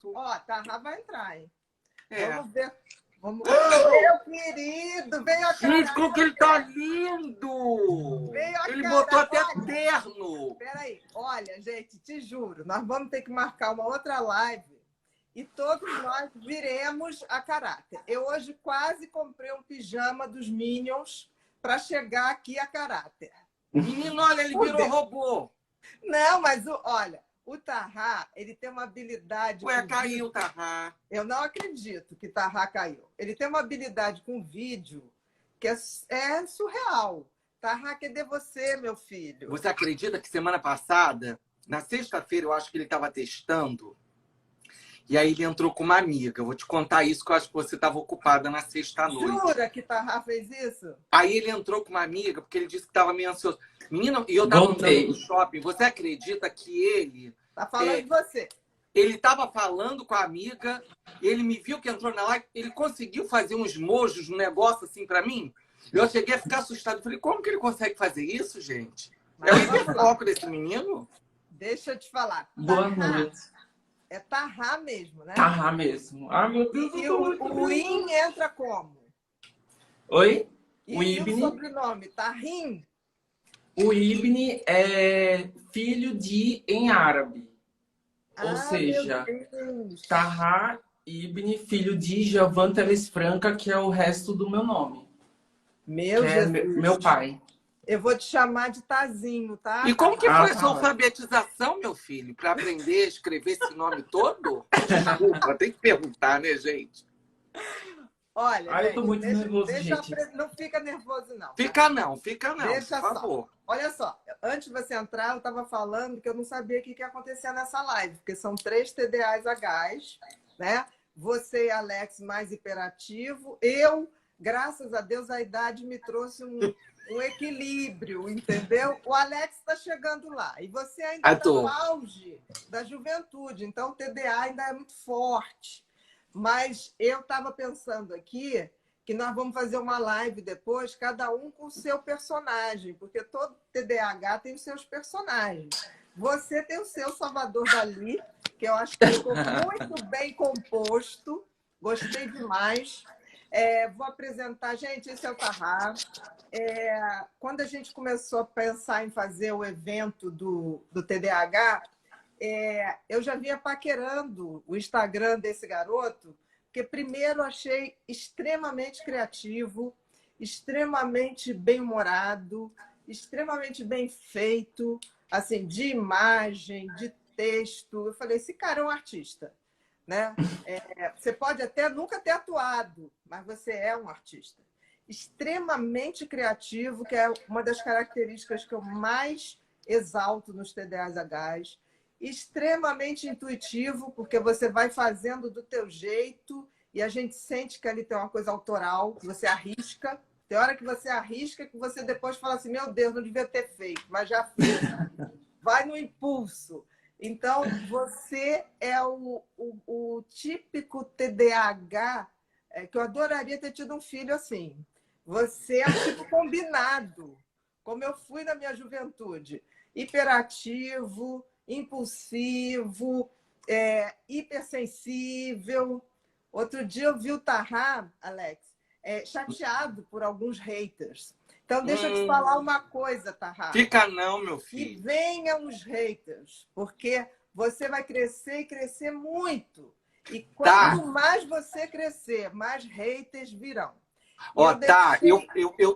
Ó, Tarra vai entrar, hein? É. Vamos ver. Vamos ver. Meu querido, veio a cara. Gente, como que ele tá lindo! Veio a Ele cara. botou até Olha, terno. peraí. Olha, gente, te juro, nós vamos ter que marcar uma outra live e todos nós viremos a caráter. Eu hoje quase comprei um pijama dos Minions para chegar aqui a caráter. Menino, olha, ele virou robô. Não, mas olha, o Tarra, ele tem uma habilidade... Ué, com caiu vídeo. o Tarra. Eu não acredito que Tarra caiu. Ele tem uma habilidade com vídeo que é surreal. Tarra, cadê você, meu filho? Você acredita que semana passada, na sexta-feira, eu acho que ele estava testando, e aí ele entrou com uma amiga. Eu vou te contar isso, que eu acho que você estava ocupada na sexta-noite. Jura que Tarra fez isso? Aí ele entrou com uma amiga, porque ele disse que estava meio ansioso. Menina, e eu estava andando no shopping. Você acredita que ele... Tá falando de você. Ele estava falando com a amiga, ele me viu que entrou na live, ele conseguiu fazer uns mojos, um negócio assim para mim. Eu cheguei a ficar assustado. Falei, como que ele consegue fazer isso, gente? É o hiperfoco desse menino? Deixa eu te falar. Boa noite. É Tarra mesmo, né? Tarra mesmo. Ai, meu Deus. E o In entra como? Oi? E O Ibni? o sobrenome? Tarrim? O Ibni é filho de em árabe. Ou seja, Tarra Ibni, filho de Javan Teles Franca, que é o resto do meu nome. Meu que Jesus. É meu pai. Eu vou te chamar de Tazinho, tá? E como que foi a tá. sua alfabetização, meu filho? Para aprender a escrever esse nome todo? Desculpa, tem que perguntar, né, gente? Olha, eu tô muito nervoso, deixa gente. Não fica nervoso, não. Tá? Fica não, Deixa por só. favor. Olha só, antes de você entrar, eu estava falando que eu não sabia o que ia acontecer nessa live, porque são 3 TDAs a gás, né? Você e Alex mais hiperativo. Eu, graças a Deus, a idade me trouxe um equilíbrio, entendeu? O Alex está chegando lá. E você ainda está no auge da juventude, então o TDA ainda é muito forte. Mas eu estava pensando aqui que nós vamos fazer uma live depois, cada um com o seu personagem, porque todo TDAH tem os seus personagens. Você tem o seu Salvador Dalí, que eu acho que ficou muito bem composto, gostei demais. Vou apresentar, gente, esse é o Tarra. Quando a gente começou a pensar em fazer o evento do TDAH, eu já vinha paquerando o Instagram desse garoto, porque primeiro achei extremamente criativo, extremamente bem-humorado, extremamente bem feito, assim, de imagem, de texto. Eu falei, esse cara é um artista, né? Você pode até nunca ter atuado, mas você é um artista. Extremamente criativo, que é uma das características que eu mais exalto nos TDAHs. Extremamente intuitivo, porque você vai fazendo do teu jeito e a gente sente que ali tem uma coisa autoral, que você arrisca. Tem hora que você arrisca que você depois fala assim, meu Deus, não devia ter feito, mas já fiz. Vai no impulso. Então, você é o típico TDAH que eu adoraria ter tido um filho assim. Você é o tipo combinado, como eu fui na minha juventude. Hiperativo, impulsivo, hipersensível. Outro dia eu vi o Tarra, Alex, chateado por alguns haters. Então, deixa eu te falar uma coisa, Tarra. Fica não, meu filho. Que venham os haters, porque você vai crescer e crescer muito. E quanto mais você crescer, mais haters virão.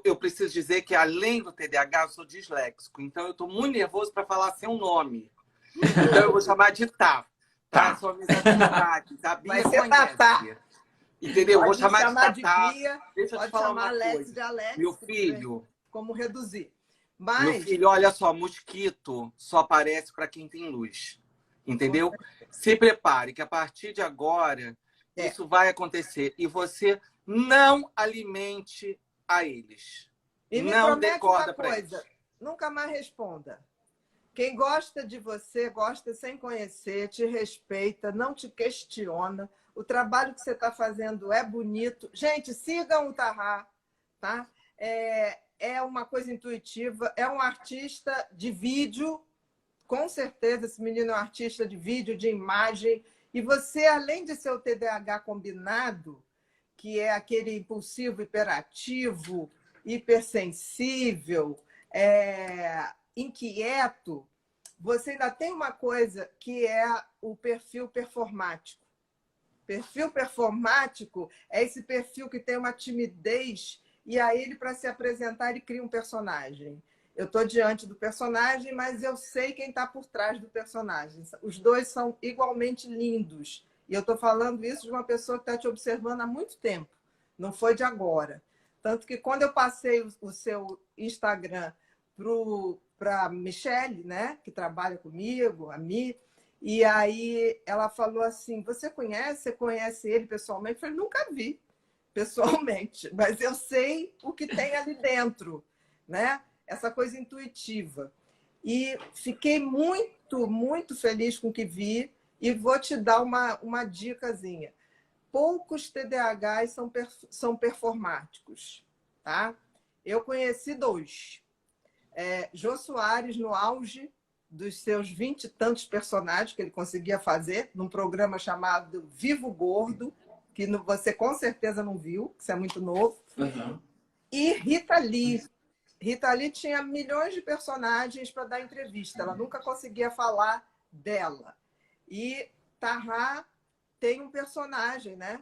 Eu preciso dizer que, além do TDAH, eu sou disléxico. Então, eu estou muito nervoso para falar seu nome. Então, eu vou chamar de Tá. Tá? Sua amizade, tá? Vai ser Tatá. Entendeu? Pode vou chamar de Tatá. Bia, Deixa eu te falar uma Alex coisa. de Alex. Meu filho. Como reduzir. Meu filho, olha só, mosquito só aparece para quem tem luz. Entendeu? Se prepare, que a partir de agora isso vai acontecer. E você não alimente a eles. E me não promete dê corda uma para coisa, eles. nunca mais responda. Quem gosta de você, gosta sem conhecer, te respeita, não te questiona. O trabalho que você está fazendo é bonito. Gente, sigam o Tarra, tá? É uma coisa intuitiva, é um artista de vídeo, com certeza esse menino é um artista de vídeo, de imagem, E você, além de ser o TDAH combinado, que é aquele impulsivo, hiperativo, hipersensível, inquieto, você ainda tem uma coisa que é o perfil performático. Perfil performático é esse perfil que tem uma timidez e aí ele, para se apresentar, ele cria um personagem. Eu estou diante do personagem, mas eu sei quem está por trás do personagem. Os dois são igualmente lindos. E eu estou falando isso de uma pessoa que está te observando há muito tempo. Não foi de agora. Tanto que quando eu passei o seu Instagram para a Michelle, né, que trabalha comigo, a Mi, e aí ela falou assim, você conhece ele pessoalmente? Eu falei, nunca vi pessoalmente, mas eu sei o que tem ali dentro, né? Essa coisa intuitiva. E fiquei muito, muito feliz com o que vi e vou te dar uma dicasinha. Poucos TDAHs são performáticos, tá? Eu conheci 2. Jô Soares, no auge dos seus 20 e tantos personagens que ele conseguia fazer, num programa chamado Vivo Gordo, que você com certeza não viu, que isso é muito novo. Uhum. E Rita Lee. Rita Lee tinha milhões de personagens para dar entrevista. Ela nunca conseguia falar dela. E Tahá tem um personagem, né?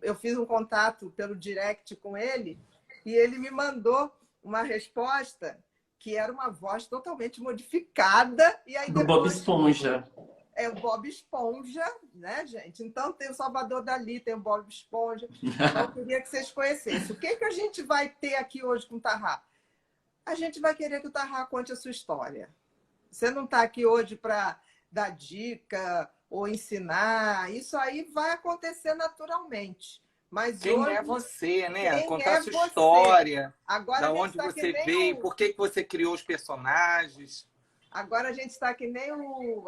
Eu fiz um contato pelo direct com ele e ele me mandou uma resposta que era uma voz totalmente modificada. E aí do Bob Esponja. É o Bob Esponja, né, gente? Então tem o Salvador Dalí, tem o Bob Esponja. Então, eu queria que vocês conhecessem. O que a gente vai ter aqui hoje com o Tahá? A gente vai querer que o Tahá conte a sua história. Você não está aqui hoje para dar dica ou ensinar. Isso aí vai acontecer naturalmente. Mas quem hoje, é você, né? Contar é a sua você? história, Agora da onde você veio, por que você criou os personagens. Agora a gente está que nem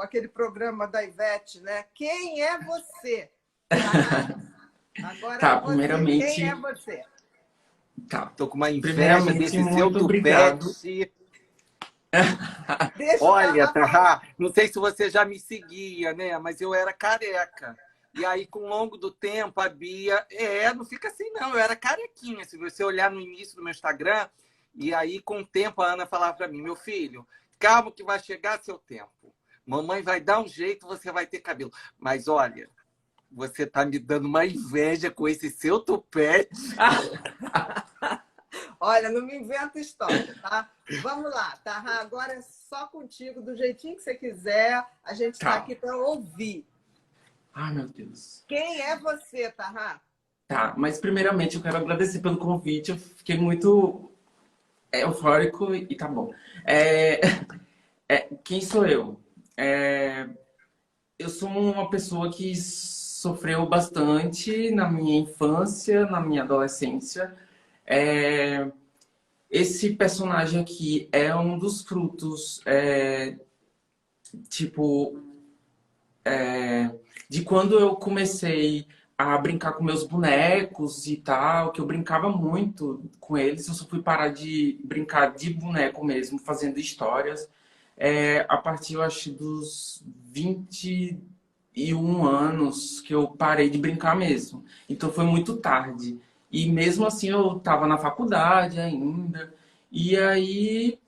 aquele programa da Ivete, né? Quem é você? Agora Tá, é você. primeiramente... Quem é você? Tá. Tô com uma inveja Primeiramente, desse seu muito obrigado. tupete. Deixa Olha, eu falar. Tahá, não sei se você já me seguia, né? Mas eu era careca. E aí, com o longo do tempo, a Bia... não fica assim, não. Eu era carequinha. Se você olhar no início do meu Instagram, e aí, com o tempo, a Ana falava para mim, meu filho, calma que vai chegar seu tempo. Mamãe vai dar um jeito, você vai ter cabelo. Mas, olha, você tá me dando uma inveja com esse seu tupete. Olha, não me inventa história, tá? Vamos lá, Tahá, agora é só contigo, do jeitinho que você quiser. A gente está aqui para ouvir. Ai, meu Deus. Quem é você, Tahá? Tá, mas primeiramente eu quero agradecer pelo convite. Eu fiquei muito eufórico e tá bom. Quem sou eu? Eu sou uma pessoa que sofreu bastante na minha infância, na minha adolescência. Esse personagem aqui é um dos frutos, de quando eu comecei a brincar com meus bonecos e tal, que eu brincava muito com eles. Eu só fui parar de brincar de boneco mesmo, fazendo histórias, a partir, eu acho, dos 21 anos que eu parei de brincar mesmo. Então foi muito tarde. E mesmo assim eu estava na faculdade ainda. E aí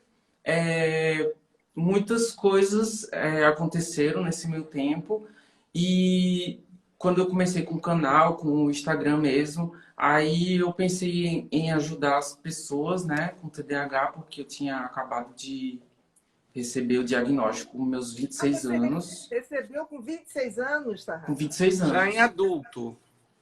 muitas coisas aconteceram nesse meio tempo. E quando eu comecei com o canal, com o Instagram mesmo, aí eu pensei em ajudar as pessoas, né, com TDAH, porque eu tinha acabado de receber o diagnóstico com meus 26 anos. Recebeu com 26 anos, Tahá? Com 26 anos. Já em adulto.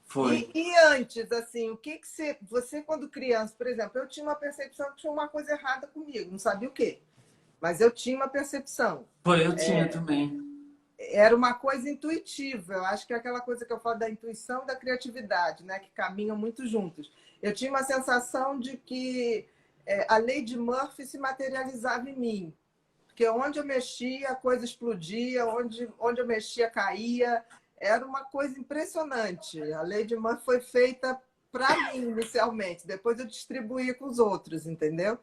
Foi. E antes, assim, o que você, quando criança, por exemplo, eu tinha uma percepção que tinha uma coisa errada comigo, não sabia o quê, mas eu tinha uma percepção. Foi, eu tinha também. Era uma coisa intuitiva, eu acho que é aquela coisa que eu falo da intuição e da criatividade, né, que caminham muito juntos. Eu tinha uma sensação de que a lei de Murphy se materializava em mim, porque onde eu mexia, a coisa explodia, onde eu mexia, caía. Era uma coisa impressionante. A lei de Murphy foi feita para mim, inicialmente. Depois eu distribuí com os outros, entendeu?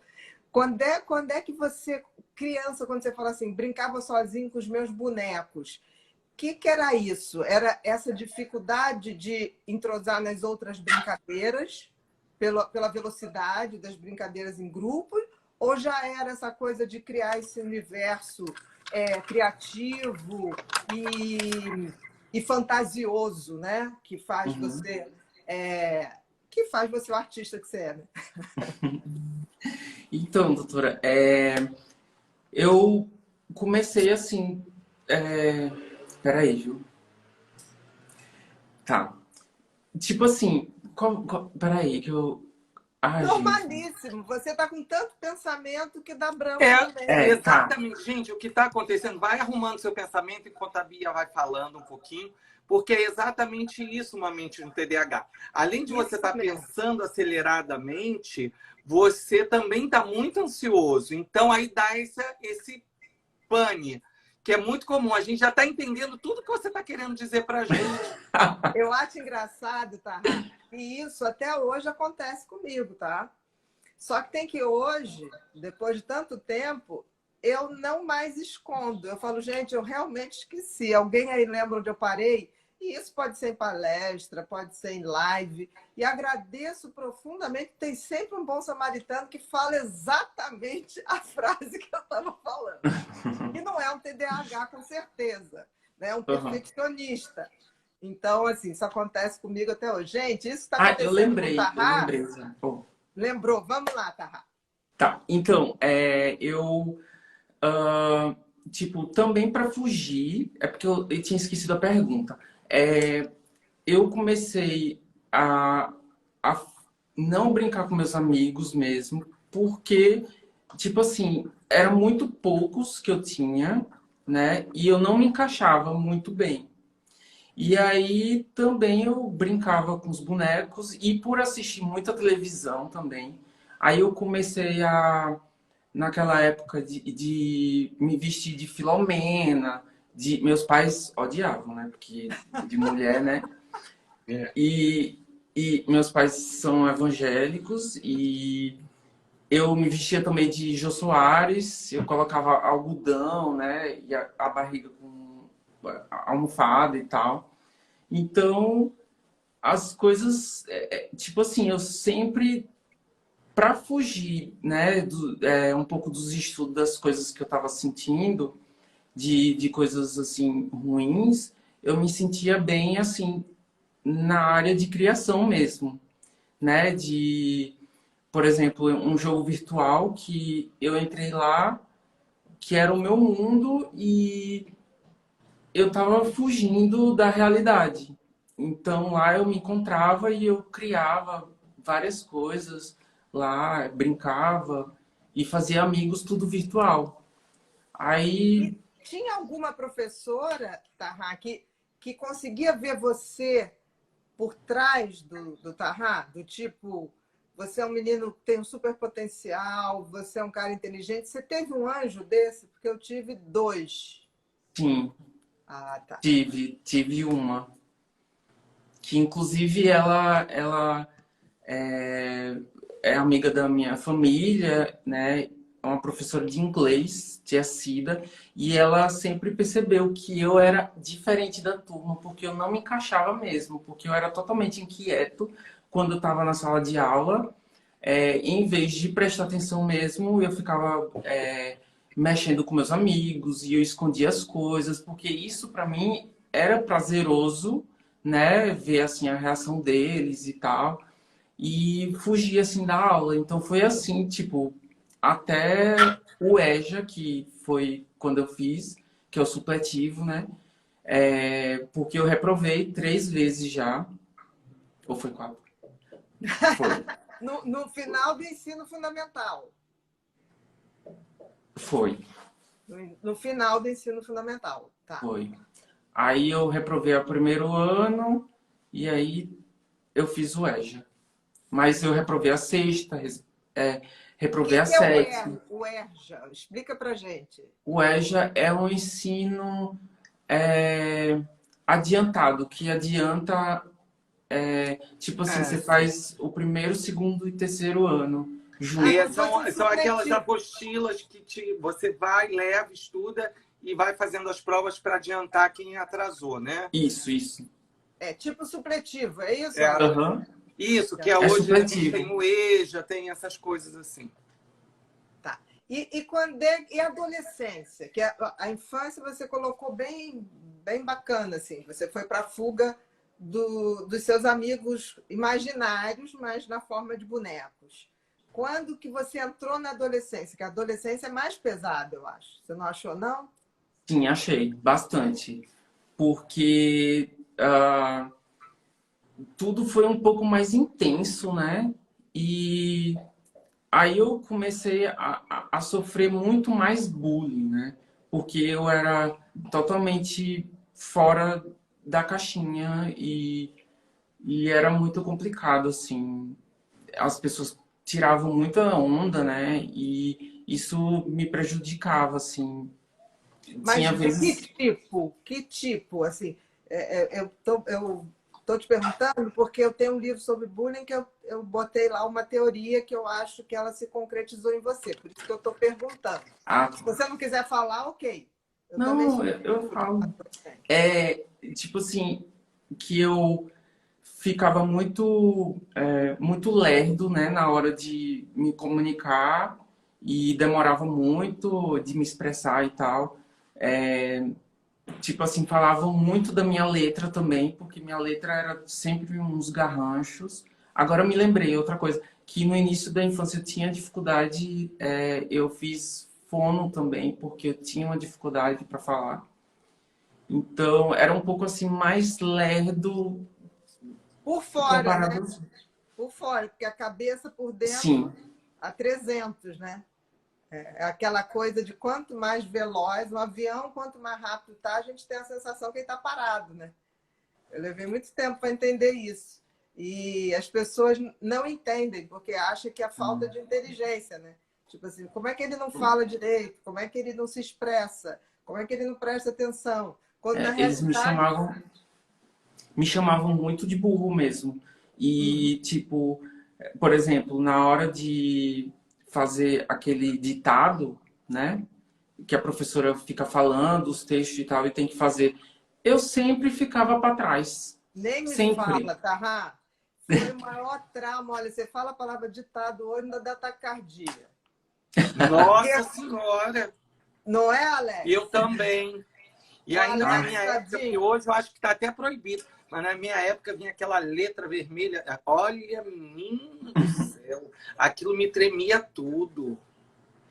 Quando é que você, criança, quando você fala assim, brincava sozinho com os meus bonecos, que era isso? Era essa dificuldade de entrosar nas outras brincadeiras, pela velocidade das brincadeiras em grupos, ou já era essa coisa de criar esse universo criativo e fantasioso, né? Que faz você o artista que você é, né? Então, doutora, eu comecei assim... Peraí, Ju. Tá. Tipo assim, peraí, que eu... Normalíssimo. Gente. Você está com tanto pensamento que dá branco também. Exatamente. Tá. Gente, o que está acontecendo, vai arrumando seu pensamento enquanto a Bia vai falando um pouquinho, porque é exatamente isso uma mente no TDAH. Além de você estar pensando aceleradamente, você também está muito ansioso. Então, aí dá esse pane, que é muito comum. A gente já está entendendo tudo que você está querendo dizer para a gente. Eu acho engraçado, tá? E isso até hoje acontece comigo, tá? Só que tem que hoje, depois de tanto tempo, eu não mais escondo. Eu falo, gente, eu realmente esqueci. Alguém aí lembra onde eu parei? E isso pode ser em palestra, pode ser em live. E agradeço profundamente. Tem sempre um bom samaritano que fala exatamente a frase que eu estava falando. E não é um TDAH, com certeza. É um perfeccionista. Então, assim, isso acontece comigo até hoje. Gente, isso está acontecendo com o Tahá. Eu lembrei. Lembrou? Vamos lá, Tahá. Tá, então, tipo, também para fugir, é porque eu tinha esquecido a pergunta. Eu comecei a não brincar com meus amigos mesmo, porque, tipo assim, eram muito poucos que eu tinha, né? E eu não me encaixava muito bem. E aí também eu brincava com os bonecos e por assistir muita televisão também. Aí eu comecei naquela época de me vestir de Filomena, meus pais odiavam, né? Porque de mulher, né? E meus pais são evangélicos e eu me vestia também de Jô Soares, eu colocava algodão, né? E a barriga com almofada e tal. Então, as coisas, tipo assim, eu sempre, para fugir, né, um pouco dos estudos das coisas que eu estava sentindo, de coisas, assim, ruins, eu me sentia bem, assim, na área de criação mesmo, né, por exemplo, um jogo virtual que eu entrei lá, que era o meu mundo e eu estava fugindo da realidade. Então lá eu me encontrava e eu criava várias coisas lá, brincava e fazia amigos tudo virtual. Aí E tinha alguma professora, Tahá, que conseguia ver você por trás do Tahá? Do tipo, você é um menino que tem um super potencial, você é um cara inteligente. Você teve um anjo desse? Porque eu tive 2. sim, Ah, tá. tive uma que inclusive ela é amiga da minha família, né? É uma professora de inglês, tia Cida, e ela sempre percebeu que eu era diferente da turma, porque eu não me encaixava mesmo, porque eu era totalmente inquieto quando eu estava na sala de aula. Em vez de prestar atenção mesmo, eu ficava mexendo com meus amigos e eu escondia as coisas, porque isso para mim era prazeroso, né? Ver assim a reação deles e tal, e fugir assim da aula. Então foi assim, tipo, até o EJA, que foi quando eu fiz, que é o supletivo, né? Porque eu reprovei 3 vezes já, ou foi 4? Foi. No final do ensino fundamental. Foi. No final do ensino fundamental, tá. Foi. Aí eu reprovei o primeiro ano e aí eu fiz o EJA. Mas eu reprovei a sexta, reprovei a sétima. O EJA? Explica pra gente. O EJA é um ensino adiantado, que adianta, tipo assim, você faz o primeiro, segundo e terceiro ano. São aquelas apostilas que você vai, leva, estuda e vai fazendo as provas para adiantar quem atrasou, né? Isso. É tipo supletivo, é isso? É. Aham. Isso, que é É hoje a gente supletivo. tem o EJA, tem essas coisas assim. Tá. E a adolescência? Que a infância você colocou bem bacana, assim. Você foi para a fuga dos seus amigos imaginários, mas na forma de bonecos. Quando que você entrou na adolescência? Que a adolescência é mais pesada, eu acho. Você não achou, não? Sim, achei. Bastante. Porque tudo foi um pouco mais intenso, né? E aí eu comecei a sofrer muito mais bullying, né? Porque eu era totalmente fora da caixinha e era muito complicado, assim. As pessoas tiravam muita onda, né? E isso me prejudicava, assim. Mas Tinha de que vezes... tipo? Que tipo? Assim, eu tô te perguntando porque eu tenho um livro sobre bullying que eu botei lá uma teoria que eu acho que ela se concretizou em você. Por isso que eu estou perguntando. Ah, Se você não quiser falar, ok. Eu também não, sou eu falo. adolescente. É, tipo assim, que eu ficava muito lerdo, né, na hora de me comunicar e demorava muito de me expressar e tal. É, tipo assim, falavam muito da minha letra também, porque minha letra era sempre uns garranchos. Agora eu me lembrei, outra coisa, que no início da infância eu tinha dificuldade, eu fiz fono também, porque eu tinha uma dificuldade para falar. Então, era um pouco assim mais lerdo Por fora, né? comparado. Por fora, porque a cabeça por dentro Sim, a 300, né? É aquela coisa de quanto mais veloz, um avião, quanto mais rápido tá, a gente tem a sensação que ele está parado, né? Eu levei muito tempo para entender isso. E as pessoas não entendem, porque acham que é falta de inteligência, né? Tipo assim, como é que ele não fala direito? Como é que ele não se expressa? Como é que ele não presta atenção? Quando na eles realidade. me chamavam muito de burro mesmo. Uhum. E, tipo, por exemplo, na hora de fazer aquele ditado, né? Que a professora fica falando os textos e tal, e tem que fazer. Eu sempre ficava para trás. Nem me Sempre. fala, tá? Foi o maior trauma. Olha, você fala a palavra ditado hoje, ainda dá taquicardia. Nossa Senhora! Não é, Alex? Eu também. E O ainda na Alex, minha época, que tadinho. hoje eu acho que está até proibido, mas na minha época vinha aquela letra vermelha. Olha, menino do céu, aquilo me tremia tudo.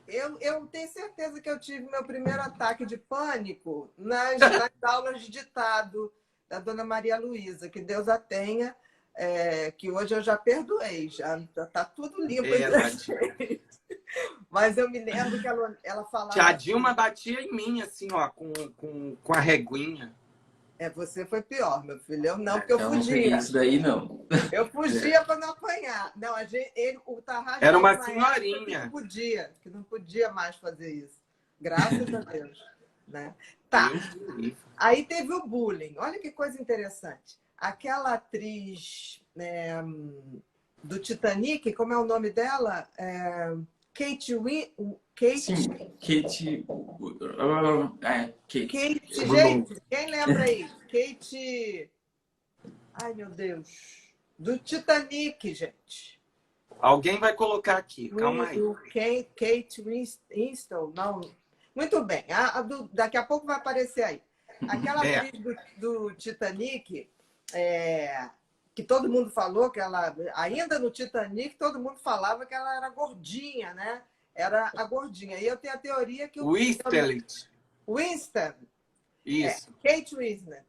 Eu tenho certeza que eu tive meu primeiro ataque de pânico nas aulas de ditado da dona Maria Luísa, que Deus a tenha, que hoje eu já perdoei, já está tudo limpo É, entre a tadinha. gente. Mas eu me lembro que ela falava Tia assim, Dilma batia em mim, assim, ó, com a reguinha. você foi pior, meu filho. Eu não, porque eu Eu não peguei fugia. isso daí, não. Eu É. fugia para não apanhar. Não, o Tarrás Era estava uma numa época senhorinha. que não podia mais fazer isso. Graças a Deus. Né? Tá. Deus do livre. Aí teve o bullying. Olha que coisa interessante. Aquela atriz do Titanic, como é o nome dela? Kate. Sim, Kate. Kate. Kate, gente, quem lembra aí? Kate. Ai, meu Deus. Do Titanic, gente. Alguém vai colocar aqui, calma aí. Kate Winston, não. Muito bem, daqui a pouco vai aparecer aí. Aquela atriz do Titanic, que todo mundo falou que ela, ainda no Titanic, todo mundo falava que ela era gordinha, né? Era a gordinha. E eu tenho a teoria que Winston, Isso. Kate Winslet.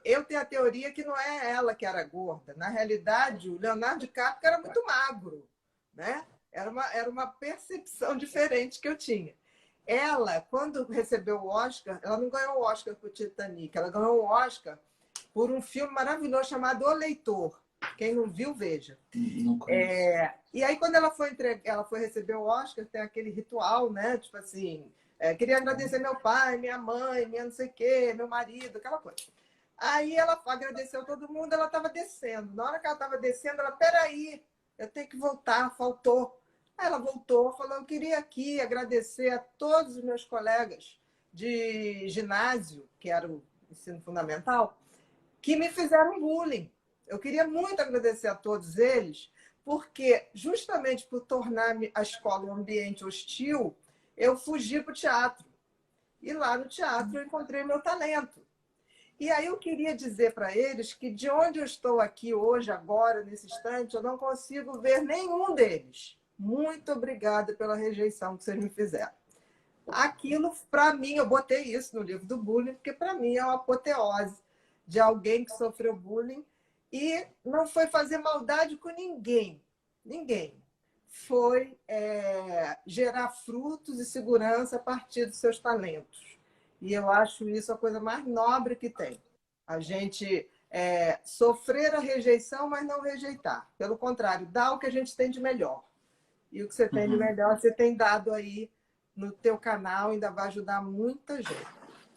Eu tenho a teoria que não é ela que era gorda. Na realidade, o Leonardo DiCaprio era muito magro, né? Era uma percepção diferente que eu tinha. Ela, quando recebeu o Oscar, ela não ganhou o Oscar por Titanic, ela ganhou o Oscar por um filme maravilhoso chamado O Leitor. Quem não viu, veja. E aí, quando ela foi receber o Oscar, tem aquele ritual, né? Tipo assim, queria agradecer meu pai, minha mãe, minha não sei o quê, meu marido, aquela coisa. Aí ela agradeceu todo mundo, ela estava descendo. Na hora que ela estava descendo, ela, peraí, eu tenho que voltar, faltou. Aí ela voltou, falou, eu queria aqui agradecer a todos os meus colegas de ginásio, que era o ensino fundamental, que me fizeram bullying. Eu queria muito agradecer a todos eles, porque justamente por tornar a escola um ambiente hostil, eu fugi para o teatro. E lá no teatro eu encontrei meu talento. E aí eu queria dizer para eles que de onde eu estou aqui hoje, agora, nesse instante, eu não consigo ver nenhum deles. Muito obrigada pela rejeição que vocês me fizeram. Aquilo, para mim, eu botei isso no livro do bullying, porque para mim é uma apoteose de alguém que sofreu bullying e não foi fazer maldade com ninguém. Ninguém. Foi gerar frutos e segurança a partir dos seus talentos. E eu acho isso a coisa mais nobre que tem. A gente sofrer a rejeição, mas não rejeitar. Pelo contrário, dar o que a gente tem de melhor. E o que você tem de melhor, você tem dado aí no teu canal, ainda vai ajudar muita gente.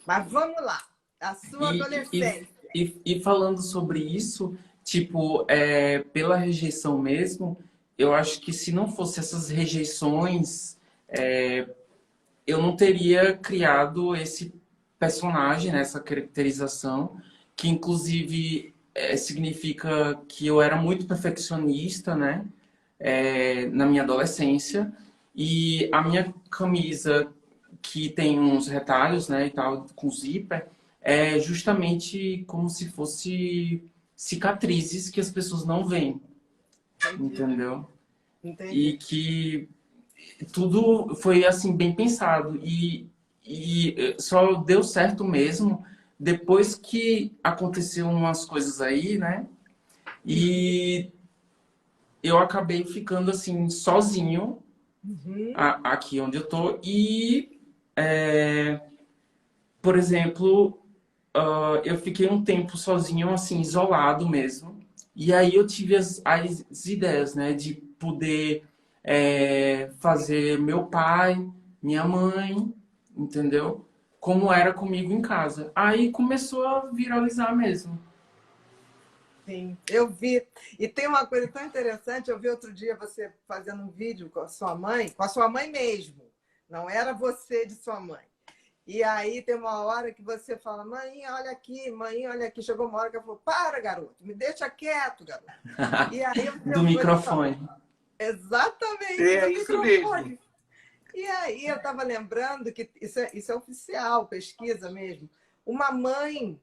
Mas vamos lá, a sua adolescência. E falando sobre isso, tipo, pela rejeição mesmo, eu acho que se não fosse essas rejeições, eu não teria criado esse personagem, né, essa caracterização, que inclusive significa que eu era muito perfeccionista, né, na minha adolescência, e a minha camisa, que tem uns retalhos, né, e tal, com zíper, é justamente como se fosse cicatrizes que as pessoas não veem. Entendi. Entendeu? Entendi. E que tudo foi assim bem pensado e só deu certo mesmo depois que aconteceu umas coisas aí, né? E eu acabei ficando assim sozinho aqui onde eu tô e por exemplo, eu fiquei um tempo sozinho, assim, isolado mesmo. E aí eu tive as ideias, né, de poder fazer meu pai, minha mãe, entendeu? Como era comigo em casa. Aí começou a viralizar mesmo. Sim, eu vi. E tem uma coisa tão interessante, eu vi outro dia você fazendo um vídeo com a sua mãe mesmo. Não era você de sua mãe. E aí tem uma hora que você fala, mãe, olha aqui, mãe, olha aqui. Chegou uma hora que ela falou, para, garoto, me deixa quieto, garoto. E aí Do microfone. Exatamente, É do isso microfone. mesmo. E aí eu estava lembrando que isso é oficial, pesquisa mesmo. Uma mãe,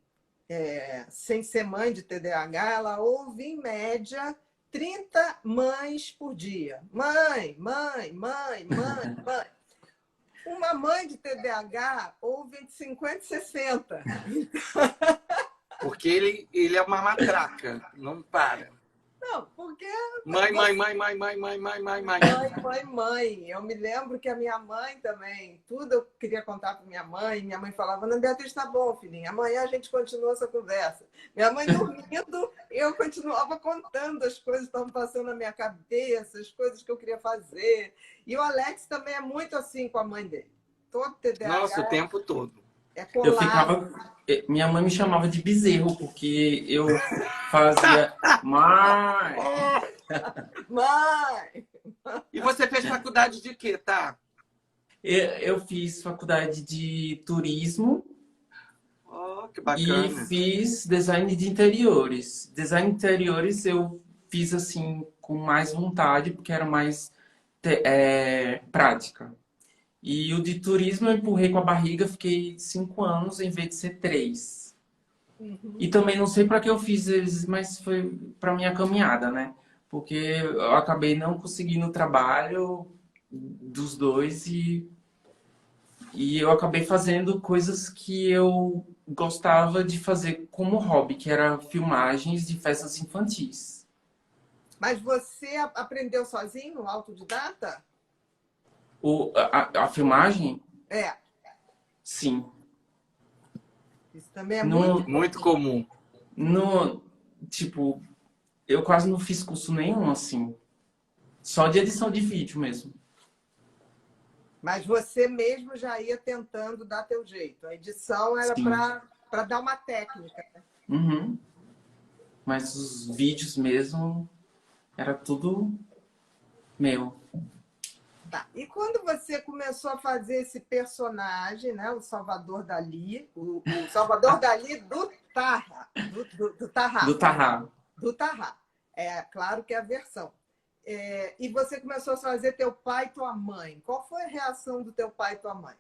sem ser mãe de TDAH, ela ouve em média 30 mães por dia. Mãe, mãe, mãe, mãe, mãe. Uma mãe de TDAH ouve entre 50 e 60. Porque ele é uma matraca, não para. Não, porque... Mãe, mãe, mãe, mãe, mãe, mãe, mãe, mãe, mãe. Mãe. Eu me lembro que a minha mãe também, tudo eu queria contar para minha mãe falava, Ana Beatriz, tá bom, filhinha, amanhã a gente continua essa conversa. Minha mãe dormindo, eu continuava contando as coisas que estavam passando na minha cabeça, as coisas que eu queria fazer. E o Alex também é muito assim com a mãe dele. Todo TDAH. Nossa, o tempo todo. É colado. Eu ficava... Minha mãe me chamava de bezerro, porque eu fazia... Mãe! Mãe! E você fez faculdade de quê, tá? Eu fiz faculdade de turismo. Oh, que bacana. E fiz design de interiores. Design de interiores eu fiz assim com mais vontade, porque era mais prática. E o de turismo eu empurrei com a barriga, fiquei 5 anos em vez de ser 3. E também não sei para que eu fiz eles, mas foi para minha caminhada, né? Porque eu acabei não conseguindo o trabalho dos dois e eu acabei fazendo coisas que eu gostava de fazer como hobby, que era filmagens de festas infantis. Mas você aprendeu sozinho, autodidata? A filmagem? É. Sim. Isso também é muito comum. Tipo, eu quase não fiz curso nenhum, assim. Só de edição de vídeo mesmo. Mas você mesmo já ia tentando dar teu jeito. A edição era para dar uma técnica. Né? Uhum. Mas os vídeos mesmo, era tudo meu. Tá. E quando você começou a fazer esse personagem, né, o Salvador Dalí, o Salvador Dalí do Tarra, do Tarra, Do Tarrá. do Tarra. É claro que é a versão. E você começou a fazer teu pai e tua mãe. Qual foi a reação do teu pai e tua mãe?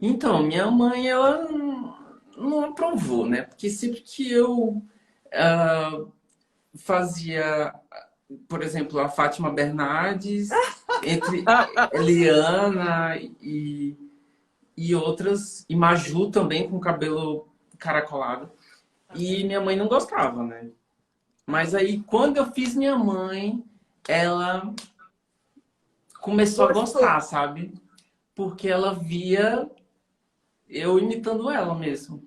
Então, minha mãe, ela não aprovou, né? Porque sempre que eu ah, fazia, por exemplo, a Fátima Bernardes, entre Eliana e outras, e Maju também com cabelo caracolado. E minha mãe não gostava, né? Mas aí, quando eu fiz minha mãe, ela começou a Gostou. gostar, sabe? Porque ela via eu imitando ela mesmo.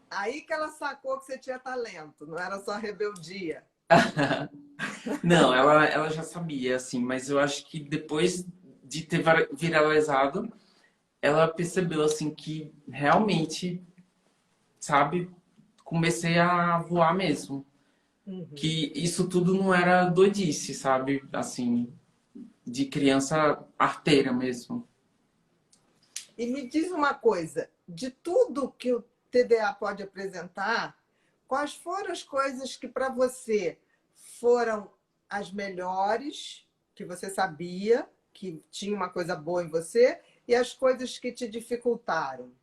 Aí que ela sacou que você tinha talento, não era só rebeldia. Não, ela já sabia, assim, mas eu acho que depois de ter viralizado, ela percebeu, assim, que realmente, sabe, comecei a voar mesmo. Uhum. Que isso tudo não era doidice, sabe? Assim, de criança arteira mesmo. E me diz uma coisa, de tudo que o TDA pode apresentar, quais foram as coisas que para você foram as melhores, que você sabia que tinha uma coisa boa em você, e as coisas que te dificultaram?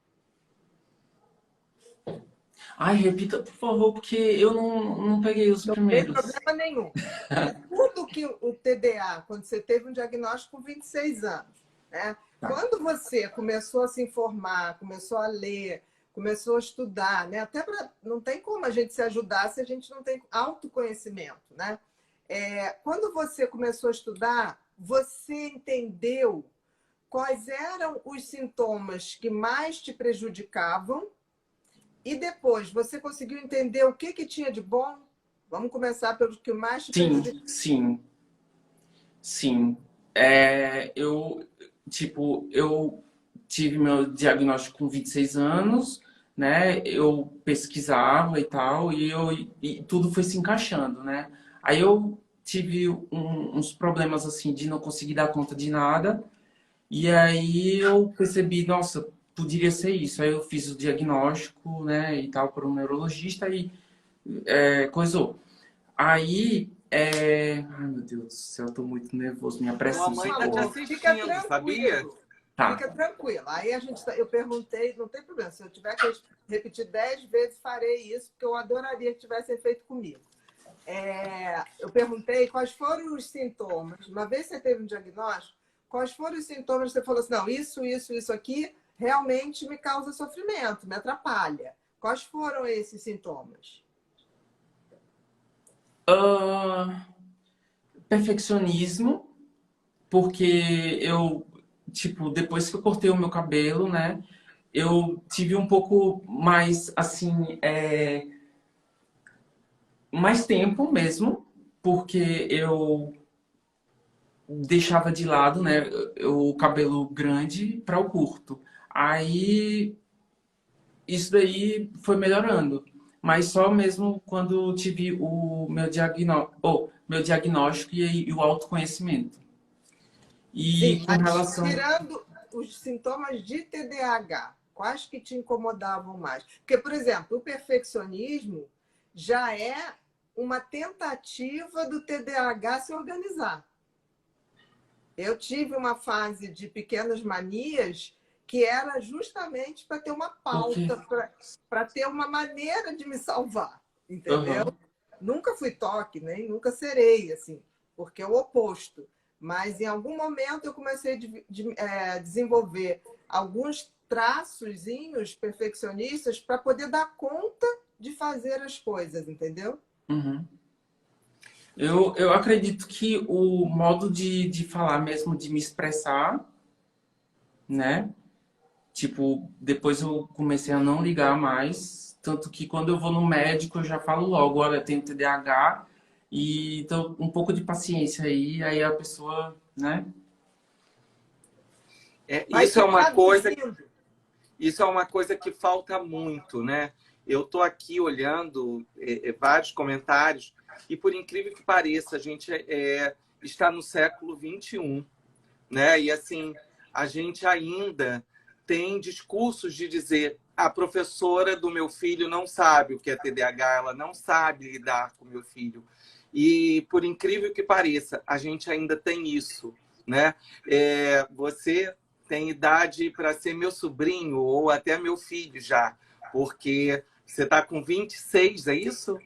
Ai, repita, por favor, porque eu não peguei os Não tem primeiros. problema nenhum. De tudo que o TDA, quando você teve um diagnóstico com 26 anos, né? Tá. Quando você começou a se informar, começou a ler, começou a estudar, né? Até não tem como a gente se ajudar se a gente não tem autoconhecimento, né? Quando você começou a estudar, você entendeu quais eram os sintomas que mais te prejudicavam e depois você conseguiu entender o que tinha de bom? Vamos começar pelo que mais te Sim, prejudicava. sim, sim. Eu tive meu diagnóstico com 26 anos, né? Eu pesquisava e tal, e tudo foi se encaixando, né? Aí eu tive uns problemas, assim, de não conseguir dar conta de nada, e aí eu percebi, nossa, poderia ser isso. Aí eu fiz o diagnóstico, né, e tal, por um neurologista e coisou. Aí, ai meu Deus do céu, eu tô muito nervoso, minha Tua pressão, mãe tá te socorro. Fica assistindo, sabia? tranquilo. Tá. Fica tranquilo. Aí eu perguntei, não tem problema. Se eu tiver que repetir 10 vezes, farei isso, porque eu adoraria que tivessem feito comigo. Eu perguntei quais foram os sintomas. Uma vez que você teve um diagnóstico, quais foram os sintomas que você falou assim, não, isso aqui realmente me causa sofrimento, me atrapalha. Quais foram esses sintomas? Ah, perfeccionismo, porque eu, tipo, depois que eu cortei o meu cabelo, né, eu tive um pouco mais, assim, mais tempo mesmo, porque eu deixava de lado, né, o cabelo grande para o curto. Aí isso daí foi melhorando, mas só mesmo quando tive o meu diagnóstico e o autoconhecimento. Sim, E com mas relação. tirando os sintomas de TDAH, quais que te incomodavam mais? Porque, por exemplo, o perfeccionismo já é uma tentativa do TDAH se organizar. Eu tive uma fase de pequenas manias que era justamente para ter uma O quê? pauta, para ter uma maneira de me salvar, entendeu? Aham. Nunca fui toque, nem nunca serei, assim, porque é o oposto. Mas em algum momento eu comecei a desenvolver alguns traçozinhos perfeccionistas para poder dar conta de fazer as coisas, entendeu? Uhum. Eu acredito que o modo de falar mesmo, de me expressar, né? Tipo, depois eu comecei a não ligar mais. Tanto que quando eu vou no médico, eu já falo logo, olha, eu tenho TDAH e então um pouco de paciência aí a pessoa, né? Vai Isso te é uma coisa, traduzindo. isso é uma coisa que falta muito, né? Eu tô aqui olhando vários comentários e por incrível que pareça, a gente está no século XXI. né? E assim, a gente ainda tem discursos de dizer a professora do meu filho não sabe o que é TDAH, ela não sabe lidar com o meu filho. E, por incrível que pareça, a gente ainda tem isso, né? Você tem idade para ser meu sobrinho ou até meu filho já, porque você está com 26, é isso?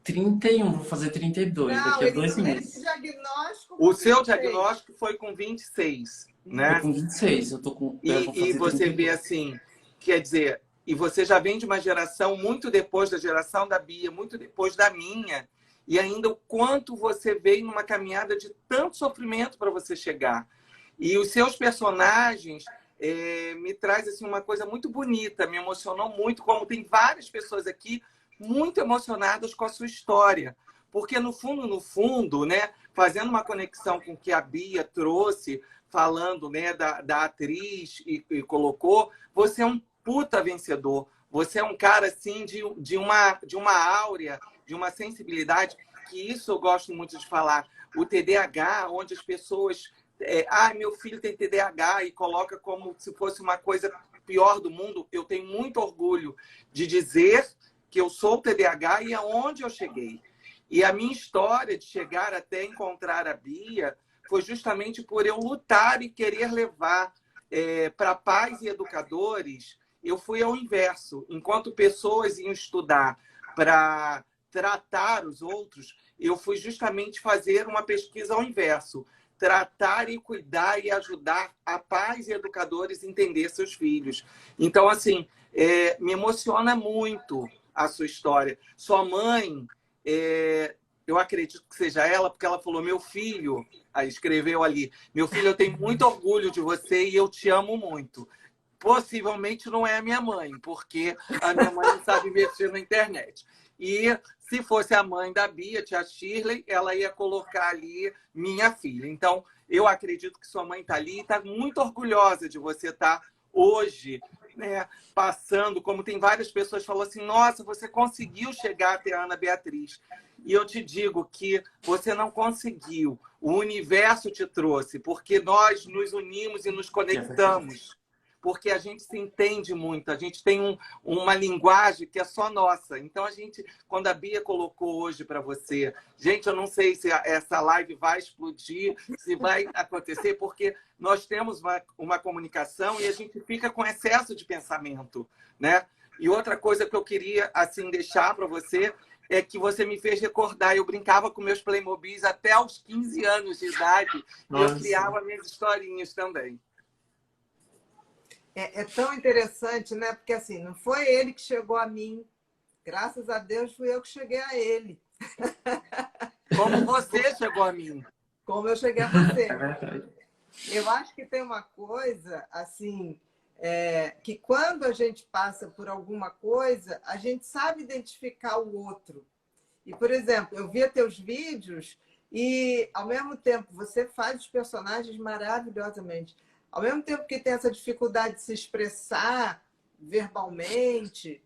31, vou fazer 32 Não, daqui a 2 meses. diagnóstico O com seu 26. diagnóstico foi com 26, Foi né? com 26, eu vou E fazer você vê 32. assim, quer dizer, e você já vem de uma geração muito depois da geração da Bia, muito depois da minha, e ainda o quanto você veio numa caminhada de tanto sofrimento para você chegar. E os seus personagens me traz assim uma coisa muito bonita, me emocionou muito, como tem várias pessoas aqui muito emocionadas com a sua história. Porque no fundo, né, fazendo uma conexão com o que a Bia trouxe, falando, né, da atriz e colocou, você é um puta vencedor. Você é um cara assim de uma áurea, de uma sensibilidade, que isso eu gosto muito de falar. O TDAH, onde as pessoas meu filho tem TDAH e coloca como se fosse uma coisa pior do mundo. Eu tenho muito orgulho de dizer que eu sou TDAH e aonde eu cheguei. E a minha história de chegar até encontrar a Bia foi justamente por eu lutar e querer levar para pais e educadores. Eu fui ao inverso. Enquanto pessoas iam estudar para tratar os outros, eu fui justamente fazer uma pesquisa ao inverso. Tratar e cuidar e ajudar a pais e educadores a entender seus filhos. Então, assim, me emociona muito a sua história. Sua mãe, eu acredito que seja ela, porque ela falou, meu filho, aí escreveu ali, meu filho, eu tenho muito orgulho de você e eu te amo muito. Possivelmente não é a minha mãe, porque a minha mãe não sabe mexer na internet. E se fosse a mãe da Bia, tia Shirley, ela ia colocar ali minha filha. Então, eu acredito que sua mãe está ali e está muito orgulhosa de você estar hoje, né, passando, como tem várias pessoas que falam assim, nossa, você conseguiu chegar até a Ana Beatriz. E eu te digo que você não conseguiu. O universo te trouxe, porque nós nos unimos e nos conectamos. Porque a gente se entende muito, a gente tem uma linguagem que é só nossa. Então, a gente, quando a Bia colocou hoje para você, gente, eu não sei se essa live vai explodir, se vai acontecer, porque nós temos uma comunicação e a gente fica com excesso de pensamento, né? E outra coisa que eu queria assim deixar para você é que você me fez recordar. Eu brincava com meus Playmobis até aos 15 anos de idade. Nossa. E eu criava minhas historinhas também. É tão interessante, né? Porque assim, não foi ele que chegou a mim. Graças a Deus fui eu que cheguei a ele. Como você chegou a mim. Como eu cheguei a você. É verdade. Eu acho que tem uma coisa, assim, que quando a gente passa por alguma coisa, a gente sabe identificar o outro. E, por exemplo, eu via teus vídeos e, ao mesmo tempo, você faz os personagens maravilhosamente. Ao mesmo tempo que tem essa dificuldade de se expressar verbalmente,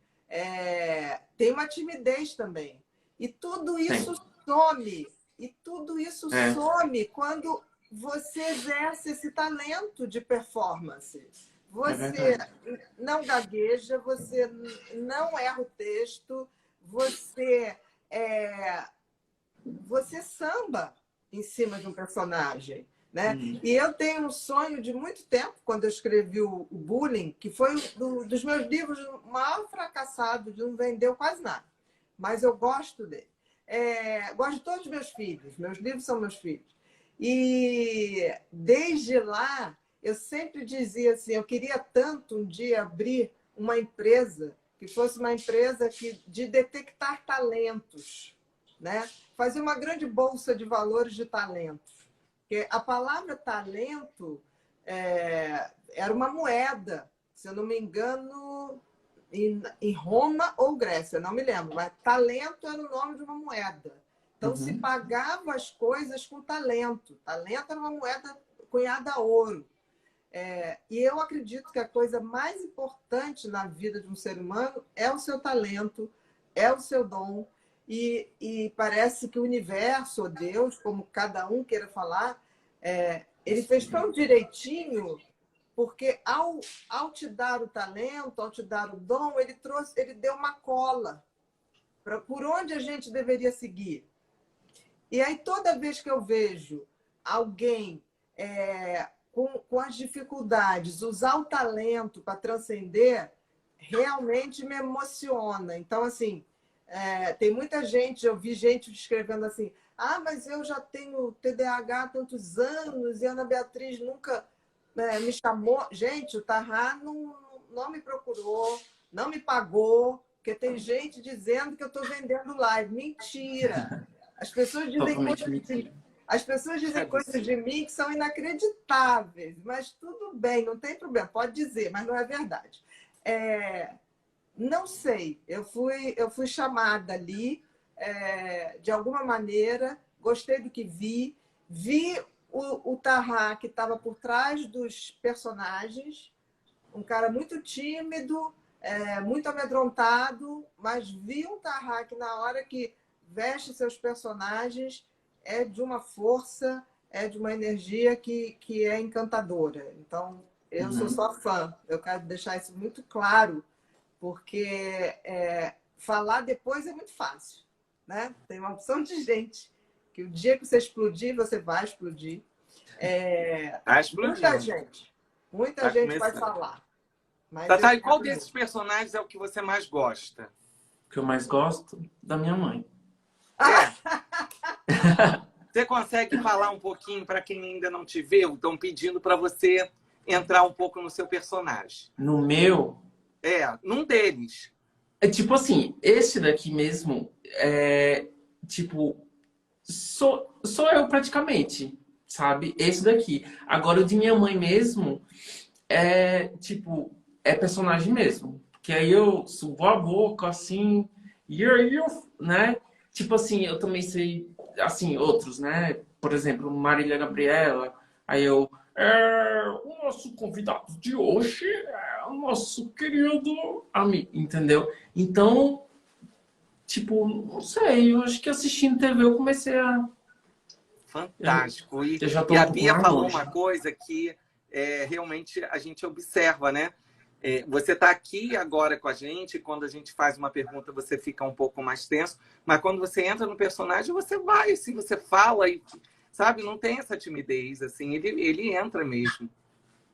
tem uma timidez também. E tudo isso some. E tudo isso some quando você exerce esse talento de performance. Você não gagueja, você não erra o texto, você samba em cima de um personagem. Né? E eu tenho um sonho de muito tempo, quando eu escrevi o Bullying, que foi dos meus livros o maior fracassado, de não vendeu quase nada. Mas eu gosto dele. Gosto de todos os meus filhos. Meus livros são meus filhos. E desde lá, eu sempre dizia assim, eu queria tanto um dia abrir uma empresa que fosse uma empresa de detectar talentos, né? Fazer uma grande bolsa de valores de talentos. Porque a palavra talento era uma moeda, se eu não me engano, em Roma ou Grécia, não me lembro, mas talento era o nome de uma moeda. Então, se pagava as coisas com talento. Talento era uma moeda cunhada a ouro. E eu acredito que a coisa mais importante na vida de um ser humano é o seu talento, é o seu dom. E parece que o universo, ou Deus, como cada um queira falar, Ele fez tão direitinho, porque ao te dar o talento, ao te dar o dom, ele deu uma cola por onde a gente deveria seguir. E aí, toda vez que eu vejo alguém com as dificuldades usar o talento para transcender, realmente me emociona. Então, assim, tem muita gente, eu vi gente escrevendo assim, mas eu já tenho TDAH há tantos anos e a Ana Beatriz nunca me chamou. Gente, o Tahá não me procurou, não me pagou, porque tem gente dizendo que eu estou vendendo live. Mentira! As pessoas dizem coisas de mim que são inacreditáveis, mas tudo bem, não tem problema, pode dizer, mas não é verdade. Não sei, eu fui chamada ali, de alguma maneira, gostei do que vi o Tahá que estava por trás dos personagens, um cara muito tímido, muito amedrontado, mas vi um Tahá que na hora que veste seus personagens é de uma força, é de uma energia que é encantadora. Então, eu sou só fã, eu quero deixar isso muito claro, porque falar depois é muito fácil, né? Tem uma opção de gente que o dia que você explodir, você vai explodir. Muita gente vai falar. Tatá, e qual desses personagens é o que você mais gosta? O que eu mais gosto? Da minha mãe. Você consegue falar um pouquinho para quem ainda não te viu? Estão pedindo para você entrar um pouco no seu personagem. No meu? Num deles. Tipo assim, esse daqui mesmo tipo, sou eu praticamente, sabe? Esse daqui. Agora o de minha mãe mesmo tipo, personagem mesmo. Que aí eu subo a boca assim, e aí eu, né? Tipo assim, eu também sei, assim, outros, né? Por exemplo, Marília Gabriela. Aí eu, o nosso convidado de hoje é o nosso querido amigo, entendeu? Então, tipo, não sei, eu acho que assistindo TV eu comecei a... Fantástico. Eu já tô e um a pouco Bia mais falou longe. uma coisa que realmente a gente observa, né? Você está aqui agora com a gente, quando a gente faz uma pergunta, você fica um pouco mais tenso, mas quando você entra no personagem, você vai, assim, você fala, e, sabe? Não tem essa timidez, assim, ele entra mesmo.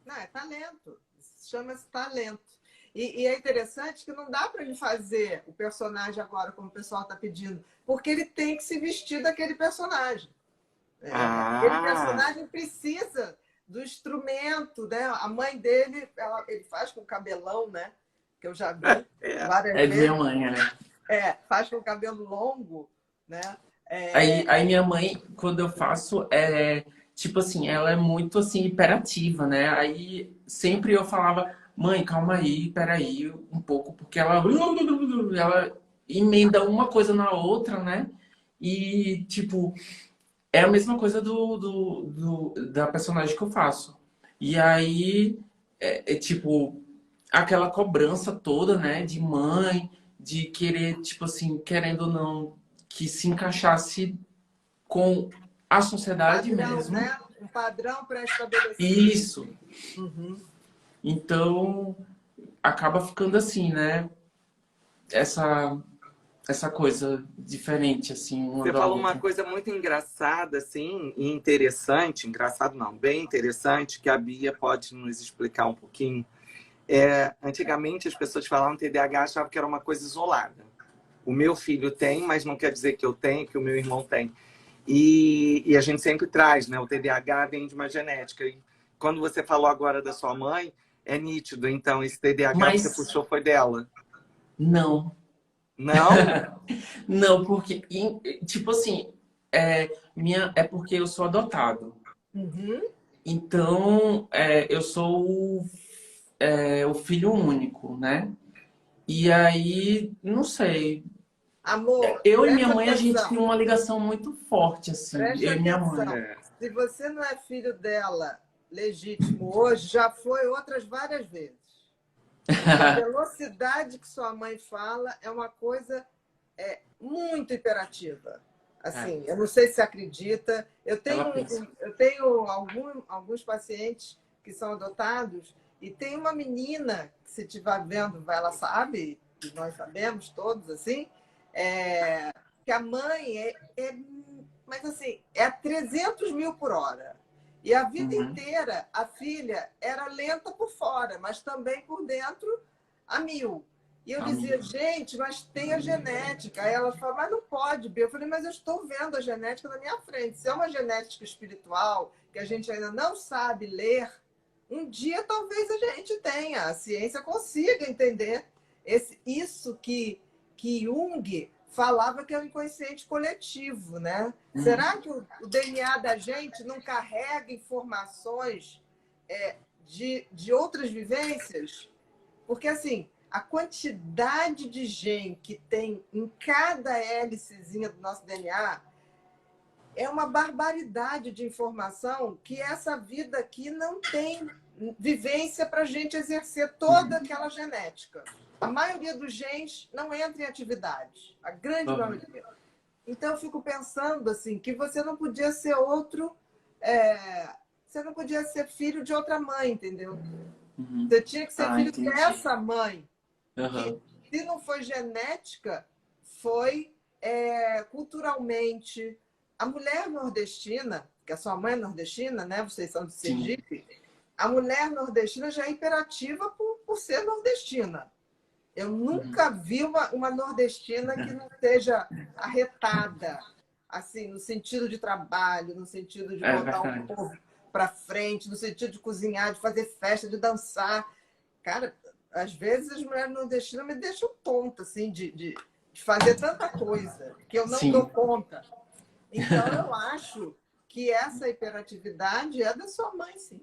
Não, é talento, chama-se talento. E é interessante que não dá para ele fazer o personagem agora, como o pessoal está pedindo, porque ele tem que se vestir daquele personagem. Aquele personagem precisa do instrumento, né? A mãe dele, ele faz com cabelão, né? Que eu já vi várias vezes. Minha mãe, faz com cabelo longo, né? Aí minha mãe, quando eu faço, tipo assim, ela é muito assim, hiperativa, né? Aí sempre eu falava, mãe, calma aí, peraí um pouco, porque ela emenda uma coisa na outra, né? E, tipo, é a mesma coisa da personagem que eu faço. E aí, tipo, aquela cobrança toda, né? De mãe, de querer, tipo assim, querendo ou não, que se encaixasse com a sociedade padrão, mesmo. Né? Um padrão pré-estabelecido. Isso. Uhum. Então, acaba ficando assim, né? Essa coisa diferente, assim, uma Você da falou outra. uma coisa muito engraçada, assim, e interessante, engraçado não, bem interessante, que a Bia pode nos explicar um pouquinho. Antigamente as pessoas falavam que TDAH achavam que era uma coisa isolada. O meu filho tem, mas não quer dizer que eu tenho, que o meu irmão tem. E a gente sempre traz, né? O TDAH vem de uma genética. E quando você falou agora da sua mãe, é nítido. Então, esse TDAH que você puxou foi dela. Não. Não? Não, porque, tipo assim, é porque eu sou adotado. Uhum. Então, eu sou o filho único, né? E aí, não sei. Amor, Eu e minha presta mãe, a gente tem atenção. uma ligação muito forte, assim. Preste Eu e minha mãe. atenção. Se você não é filho dela legítimo hoje, já foi outras várias vezes. A velocidade que sua mãe fala é uma coisa muito imperativa. Assim, eu não sei se acredita. Eu tenho alguns pacientes que são adotados e tem uma menina que, se estiver vendo, ela sabe, e nós sabemos todos, assim, que a mãe mas assim, é a 300 mil por hora. E a vida inteira a filha era lenta por fora, mas também por dentro a mil. E eu dizia, gente, mas tem a genética. Aí ela falou, mas não pode, Bia. Eu falei, mas eu estou vendo a genética na minha frente. Se é uma genética espiritual que a gente ainda não sabe ler, um dia talvez a gente tenha, a ciência consiga entender isso que Jung falava que é o inconsciente coletivo, né? Será que o DNA da gente não carrega informações de outras vivências? Porque, assim, a quantidade de gene que tem em cada hélicezinha do nosso DNA é uma barbaridade de informação que essa vida aqui não tem vivência para a gente exercer toda aquela genética. A maioria dos genes não entra em atividade, a grande maioria. Então, eu fico pensando assim, que você não podia ser você não podia ser filho de outra mãe, entendeu? Você tinha que ser filho dessa mãe. Que, se não foi genética, foi culturalmente. A mulher nordestina, que a sua mãe é nordestina, né? Vocês são de Sergipe. A mulher nordestina já é imperativa por ser nordestina. Eu nunca vi uma nordestina que não seja arretada, assim, no sentido de trabalho, no sentido de botar um povo para frente, no sentido de cozinhar, de fazer festa, de dançar. Cara, às vezes as mulheres nordestinas me deixam tonta, assim, de fazer tanta coisa que eu não dou conta. Então, eu acho que essa hiperatividade é da sua mãe, sim.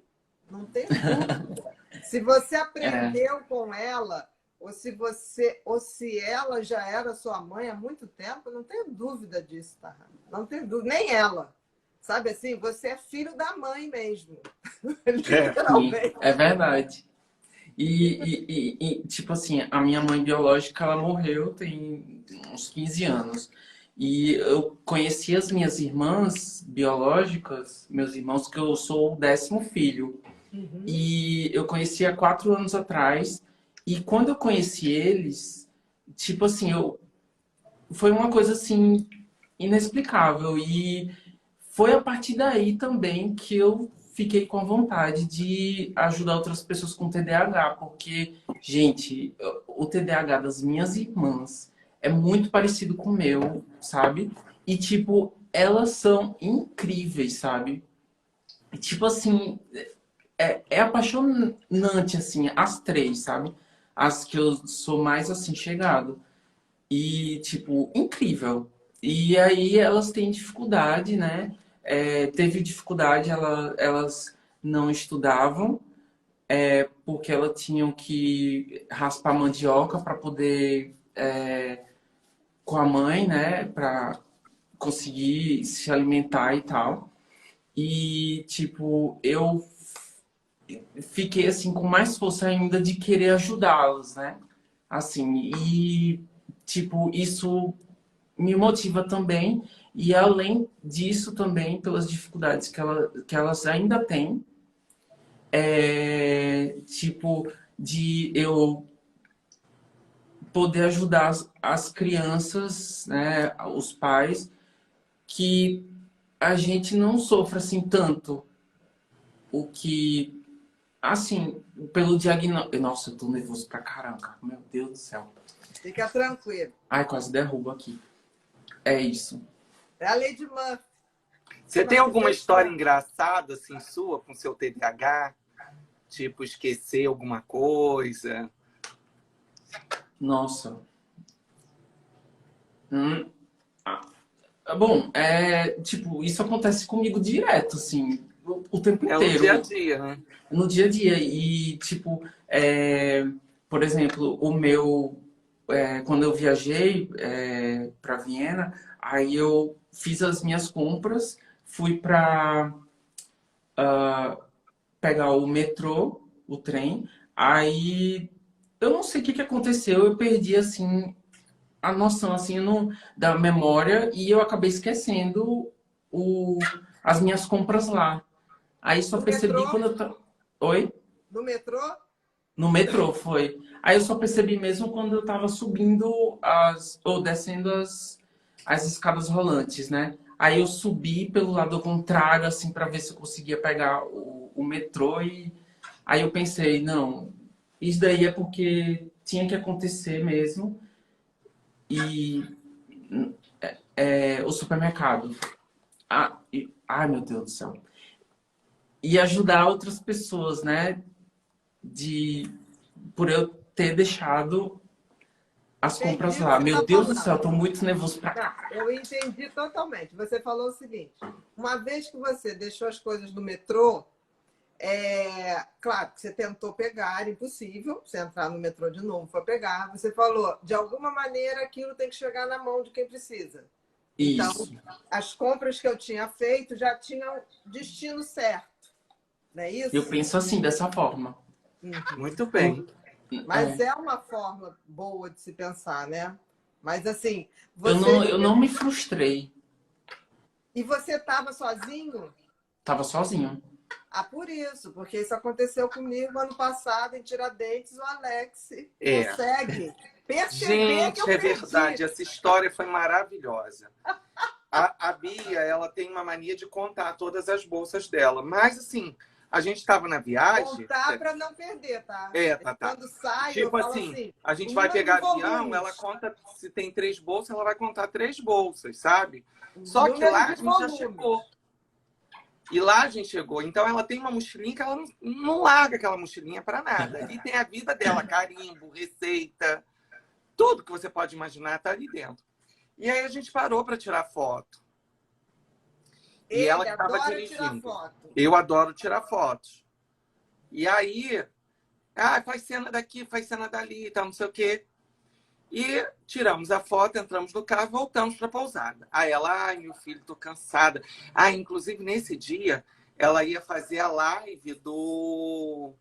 Não tem dúvida. Se você aprendeu com ela, ou se ela já era sua mãe há muito tempo, não tenho dúvida disso, tá? Não tenho dúvida, nem ela. Sabe assim, você é filho da mãe mesmo. Literalmente. É verdade. E, tipo assim, a minha mãe biológica, ela morreu tem uns 15 anos. E eu conheci as minhas irmãs biológicas, meus irmãos, que eu sou o 10º filho. E eu conheci há 4 anos atrás. E quando eu conheci eles, tipo assim, foi uma coisa assim inexplicável. E foi a partir daí também que eu fiquei com a vontade de ajudar outras pessoas com TDAH, porque, gente, o TDAH das minhas irmãs é muito parecido com o meu, sabe? E, tipo, elas são incríveis, sabe? E, tipo assim, é apaixonante, assim, as 3, sabe? As que eu sou mais, assim, chegado. E, tipo, incrível. E aí elas têm dificuldade, né? Teve dificuldade, elas não estudavam, porque elas tinham que raspar mandioca para poder, com a mãe, né? Para conseguir se alimentar e tal. E, tipo, eu fiquei, assim, com mais força ainda de querer ajudá-los, né? Assim, e, tipo, isso me motiva também. E além disso também, pelas dificuldades que elas ainda têm, tipo, de eu poder ajudar as crianças, né, os pais, que a gente não sofra assim tanto o que, assim, pelo diagnóstico. Nossa, eu tô nervoso pra caramba, meu Deus do céu. Fica tranquilo. Ai, quase derrubo aqui. É isso. É a lei de Murphy. Você tem alguma história engraçada, assim, sua, com seu TDAH? Tipo, esquecer alguma coisa? Nossa. Bom, tipo, isso acontece comigo direto, assim, o tempo inteiro. É no dia a dia, né? No dia a dia. E, tipo, por exemplo, o meu... quando eu viajei para Viena, aí eu fiz as minhas compras, fui para pegar o metrô, o trem, aí eu não sei o que aconteceu, eu perdi, assim, a noção, assim, da memória e eu acabei esquecendo as minhas compras lá. Aí só No percebi metrô? quando Oi? No metrô? No metrô, foi. Aí eu só percebi mesmo quando eu tava subindo ou descendo as escadas rolantes, né? Aí eu subi pelo lado contrário, assim, para ver se eu conseguia pegar o metrô e aí eu pensei, não, isso daí é porque tinha que acontecer mesmo e o supermercado. Ai, meu Deus do céu. E ajudar outras pessoas, né? Por eu ter deixado as compras Entendi o que lá. você Meu está Deus do céu, falando. tô muito nervoso pra Não, cá. eu entendi totalmente. Você falou o seguinte: uma vez que você deixou as coisas no metrô, claro que você tentou pegar, era impossível você entrar no metrô de novo para pegar. Você falou, de alguma maneira, aquilo tem que chegar na mão de quem precisa. Então, Isso. as compras que eu tinha feito já tinham destino certo, não é isso? Eu penso assim, dessa forma. Muito bem. Mas é uma forma boa de se pensar, né? Mas assim, Eu não me frustrei. E você estava sozinho? Tava sozinho. Ah, por isso, porque isso aconteceu comigo ano passado em Tiradentes, o Alex É. consegue perceber que Gente, eu é perdi. verdade. Essa história foi maravilhosa. A Bia, ela tem uma mania de contar todas as bolsas dela. Mas, assim, a gente estava na viagem... Contar para não perder, tá? Tá. Quando sai, eu Tipo falo assim, assim, a gente o vai número de pegar avião, volumes. ela conta, se tem 3 bolsas, ela vai contar 3 bolsas, sabe? Só que Número lá de a gente já volumes. chegou. E lá a gente chegou. Então ela tem uma mochilinha que ela não larga aquela mochilinha para nada. Ali tem a vida dela, carimbo, receita, tudo que você pode imaginar tá ali dentro. E aí a gente parou para tirar foto. E Ele ela que estava adora tirar dirigindo. foto. Eu adoro tirar fotos. E aí, faz cena daqui, faz cena dali, tal, não sei o quê. E tiramos a foto, entramos no carro e voltamos para a pousada. Aí ela, ai, meu filho, tô cansada. Inclusive, nesse dia, ela ia fazer a live do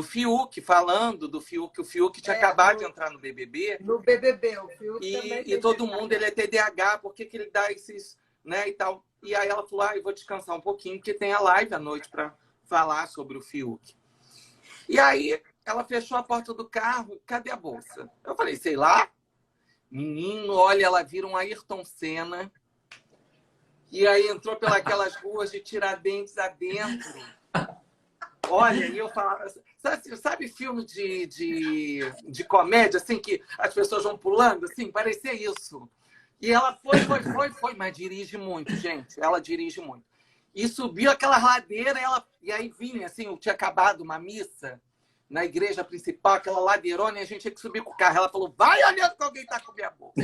Fiuk, falando do Fiuk. O Fiuk tinha acabado de entrar no BBB. No BBB, o Fiuk também E todo mundo, ele é TDAH, por que ele dá esses, né, e tal. E aí ela falou, eu vou descansar um pouquinho, porque tem a live à noite para falar sobre o Fiuk. E aí ela fechou a porta do carro, cadê a bolsa? Eu falei, sei lá. Menino, olha, ela vira um Ayrton Senna. E aí entrou pelas ruas de Tiradentes adentro. Olha, e eu falava... Sabe filme de comédia, assim, que as pessoas vão pulando, assim? Parecia isso. E ela foi, mas dirige muito, gente. Ela dirige muito. E subiu aquela ladeira, e aí vinha, assim, eu tinha acabado uma missa na igreja principal, aquela ladeirona, e a gente tinha que subir com o carro. Ela falou, vai olhando que alguém tá com a minha bolsa.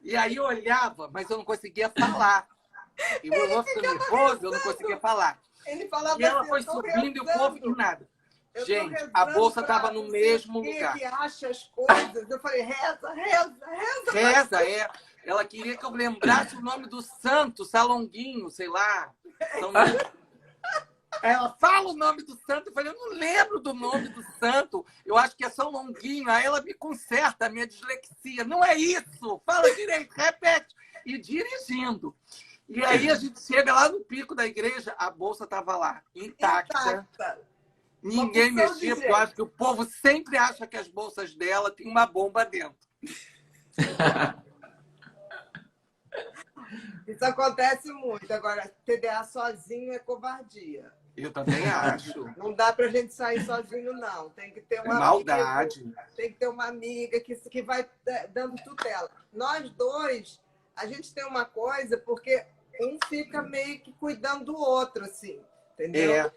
E aí eu olhava, mas eu não conseguia falar. E eu vou ficando nervoso, eu não conseguia falar. Ele falava e ela assim, foi subindo e o povo e nada. Gente, a rezando bolsa estava no mesmo lugar. Que acha as coisas. Eu falei, reza. Reza. Ela queria que eu lembrasse o nome do santo, Salonguinho, sei lá. Ela fala o nome do santo. Eu falei, eu não lembro do nome do santo. Eu acho que é São Longuinho. Aí ela me conserta a minha dislexia. Não é isso. Fala direito, repete. E dirigindo. E aí a gente chega lá no pico da igreja, a bolsa estava lá, intacta. Ninguém mexia, porque eu acho que o povo sempre acha que as bolsas dela têm uma bomba dentro. Isso acontece muito. Agora, TDA sozinho é covardia. Eu também acho. Não dá pra gente sair sozinho, não. Tem que ter uma maldade. Amiga, tem que ter uma amiga que vai dando tutela. Nós dois, a gente tem uma coisa, porque um fica meio que cuidando do outro, assim, entendeu?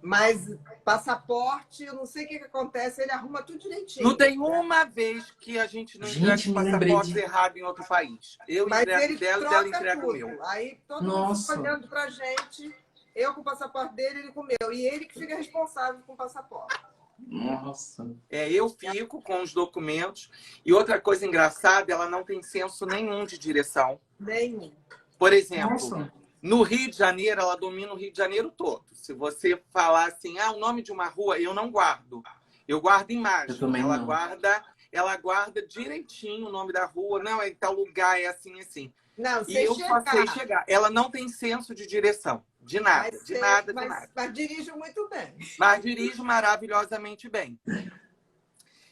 Mas passaporte, eu não sei o que acontece, ele arruma tudo direitinho. Não tem uma vez que a gente não entrega o passaporte errado em outro país. Eu entrego dela e ela entrega o meu. Aí todo mundo fica olhando pra gente, eu com o passaporte dele, ele com o meu. E ele que fica responsável com o passaporte. Nossa. Eu fico com os documentos. E outra coisa engraçada, ela não tem senso nenhum de direção. Nenhum. Por exemplo, no Rio de Janeiro, ela domina o Rio de Janeiro todo. Se você falar assim, o nome de uma rua, eu não guardo. Eu guardo imagem. Ela guarda ela guarda direitinho o nome da rua. Não, é em tal lugar, é assim, assim. Não, E eu passei a chegar. Ela não tem senso de direção. De nada, de nada, de nada. Mas dirige muito bem. Mas dirige maravilhosamente bem.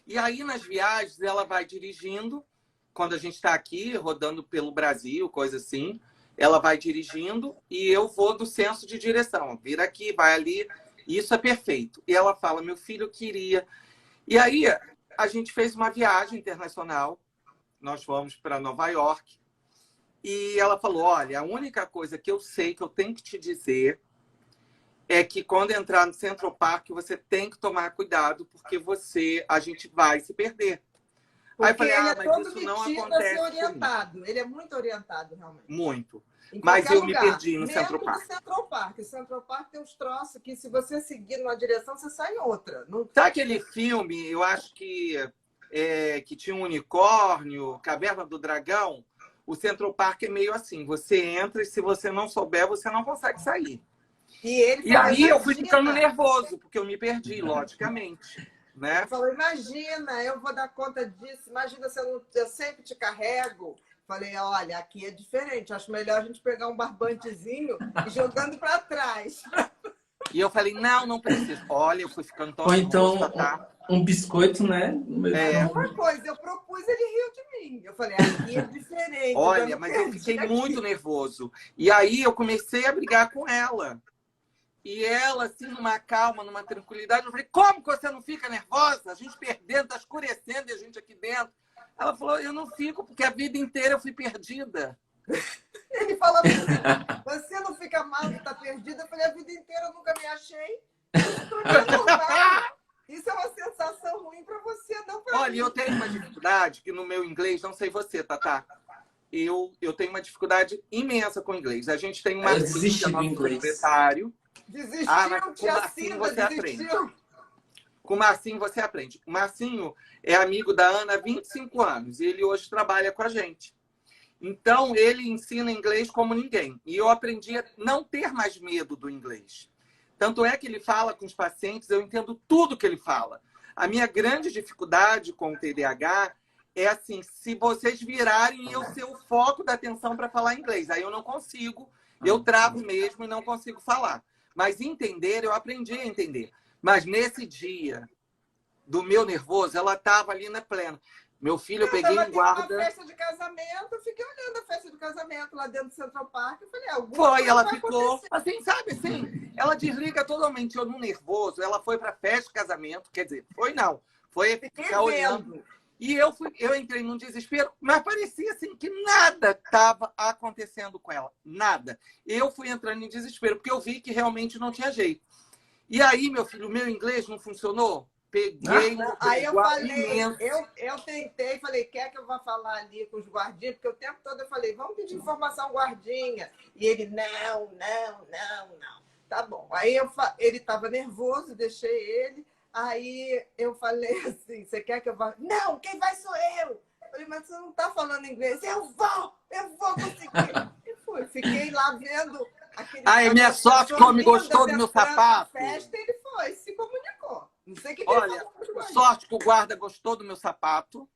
E aí, nas viagens, ela vai dirigindo. Quando a gente está aqui, rodando pelo Brasil, coisa assim, ela vai dirigindo e eu vou do senso de direção. Vira aqui, vai ali. Isso é perfeito. E ela fala, meu filho, eu queria. E aí, a gente fez uma viagem internacional. Nós fomos para Nova York. E ela falou, olha, a única coisa que eu sei que eu tenho que te dizer é que quando entrar no Central Park, você tem que tomar cuidado, porque a gente vai se perder. Porque aí eu falei, ele é mas todo isso não metido a acontece ser orientado. Ele é muito orientado, realmente. muito. Em Mas qualquer eu lugar. me perdi no Mesmo Central Park. Central Park. O Central Park tem uns troços que, se você seguir numa direção, você sai em outra. Não... Sabe aquele filme, eu acho que tinha um unicórnio, Caverna do Dragão? O Central Park é meio assim. Você entra e se você não souber, você não consegue sair. E aí eu fui ficando nervoso, porque eu me perdi, logicamente. Né? Ele falou, imagina, eu vou dar conta disso. Imagina se eu sempre te carrego. Falei, olha, aqui é diferente. Acho melhor a gente pegar um barbantezinho e jogando para trás. E eu falei, não precisa. Olha, eu fui ficando tão Ou então nervosa, tá? um biscoito, né? Uma coisa, eu propus, ele riu de mim. Eu falei, aqui é diferente. Olha, mas eu fiquei muito nervoso. E aí eu comecei a brigar com ela. E ela, assim, numa calma, numa tranquilidade, eu falei, como que você não fica nervosa? A gente perdendo, tá escurecendo e a gente aqui dentro. Ela falou, eu não fico, porque a vida inteira eu fui perdida. Ele falou assim, você não fica mal que tá perdida? Eu falei, a vida inteira eu nunca me achei. Isso é uma sensação ruim para você, não para mim. Olha, eu tenho uma dificuldade que no meu inglês, não sei você, Tatá, eu tenho uma dificuldade imensa com o inglês. A gente tem uma desisti do inglês. Secretário. Desistiu, mas com o Marcinho você aprende. Com o Marcinho você aprende. O Marcinho é amigo da Ana há 25 anos e ele hoje trabalha com a gente. Então, ele ensina inglês como ninguém. E eu aprendi a não ter mais medo do inglês. Tanto é que ele fala com os pacientes, eu entendo tudo que ele fala. A minha grande dificuldade com o TDAH é assim, se vocês virarem eu ser o foco da atenção para falar inglês. Aí eu não consigo, eu travo mesmo e não consigo falar. Mas entender, eu aprendi a entender. Mas nesse dia do meu nervoso, ela estava ali na plena. Meu filho, eu peguei em guarda... Uma festa de casamento, eu fiquei olhando a festa de casamento lá dentro do Central Park. Eu falei, foi, ela ficou assim, sabe assim? Ela desliga totalmente, eu no nervoso. Ela foi para festa de casamento, quer dizer, foi não. Foi ficar olhando. E eu entrei num desespero, mas parecia assim que nada estava acontecendo com ela. Nada. Eu fui entrando em desespero, porque eu vi que realmente não tinha jeito. E aí, meu filho, o meu inglês não funcionou. Peguei aí eu falei, eu tentei, falei, quer que eu vá falar ali com os guardinhas? Porque o tempo todo eu falei, vamos pedir informação ao guardinha. E ele, não. Tá bom. Aí ele estava nervoso, deixei ele. Aí eu falei assim, você quer que eu vá? Não, quem vai sou eu. Eu falei, mas você não está falando inglês. Eu vou conseguir. E fui, fiquei lá vendo aquele... Ai, minha sorte, como gostou do meu sapato. Festa, ele foi, se comunicou. Não sei o que olha, sorte que o guarda gostou do meu sapato.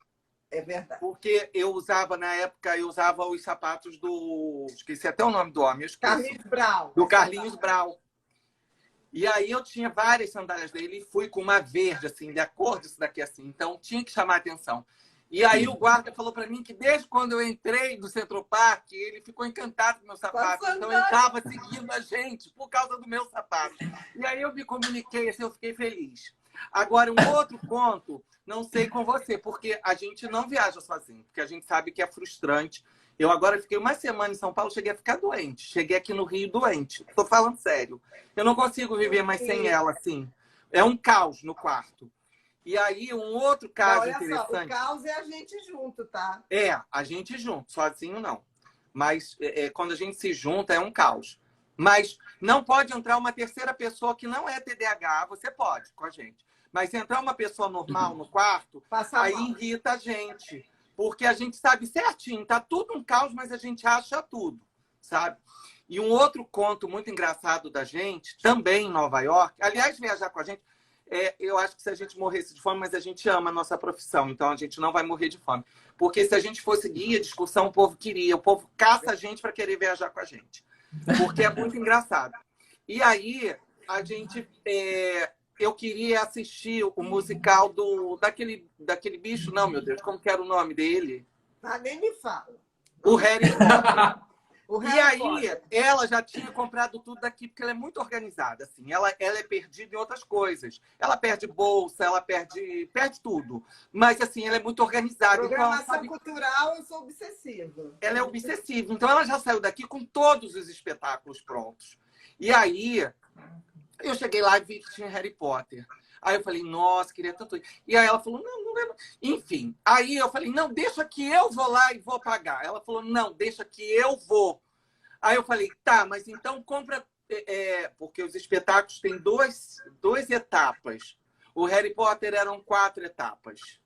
É verdade. Porque eu usava, na época, os sapatos do... Esqueci até o nome do homem. Carlinhos Brau. Do Carlinhos Brau. E aí eu tinha várias sandálias dele e fui com uma verde, assim, da cor disso daqui, assim. Então, tinha que chamar a atenção. E aí o guarda falou para mim que desde quando eu entrei no Central Park, ele ficou encantado com o meu sapato. Então, ele estava seguindo a gente por causa do meu sapato. E aí eu me comuniquei, assim, eu fiquei feliz. Agora, um outro ponto, não sei com você, porque a gente não viaja sozinho, porque a gente sabe que é frustrante. Eu agora fiquei uma semana em São Paulo, cheguei a ficar doente. Cheguei aqui no Rio doente. Estou falando sério. Eu não consigo viver mais sem ela, assim. É um caos no quarto. E aí, um outro caso interessante... Só, o caos é a gente junto, tá? É, a gente junto. Sozinho, não. Mas quando a gente se junta, é um caos. Mas não pode entrar uma terceira pessoa que não é TDAH. Você pode, com a gente. Mas se entrar uma pessoa normal no quarto, aí irrita a gente. Porque a gente sabe certinho, tá tudo um caos, mas a gente acha tudo, sabe? E um outro conto muito engraçado da gente, também em Nova York, aliás, viajar com a gente, eu acho que se a gente morresse de fome, mas a gente ama a nossa profissão, então a gente não vai morrer de fome. Porque se a gente fosse guia de excursão, o povo queria. O povo caça a gente para querer viajar com a gente. Porque é muito engraçado. E aí, a gente... eu queria assistir o musical daquele bicho, não, meu Deus, como que era o nome dele? Ah, nem me fala. O Harry Potter. E aí, Potter. ela já tinha comprado tudo daqui, porque ela é muito organizada, assim. Ela é perdida em outras coisas. Ela perde bolsa, ela perde tudo. Mas, assim, ela é muito organizada. Programação cultural, eu sou obsessiva. Ela é obsessiva. Então, ela já saiu daqui com todos os espetáculos prontos. E aí, eu cheguei lá e vi que tinha Harry Potter. Aí eu falei, nossa, queria tanto ir. E aí ela falou, não lembro. Enfim, aí eu falei, não, deixa que eu vou lá e vou pagar. Ela falou, não, deixa que eu vou. Aí eu falei, tá, mas então compra... porque os espetáculos têm duas etapas. O Harry Potter eram 4 etapas.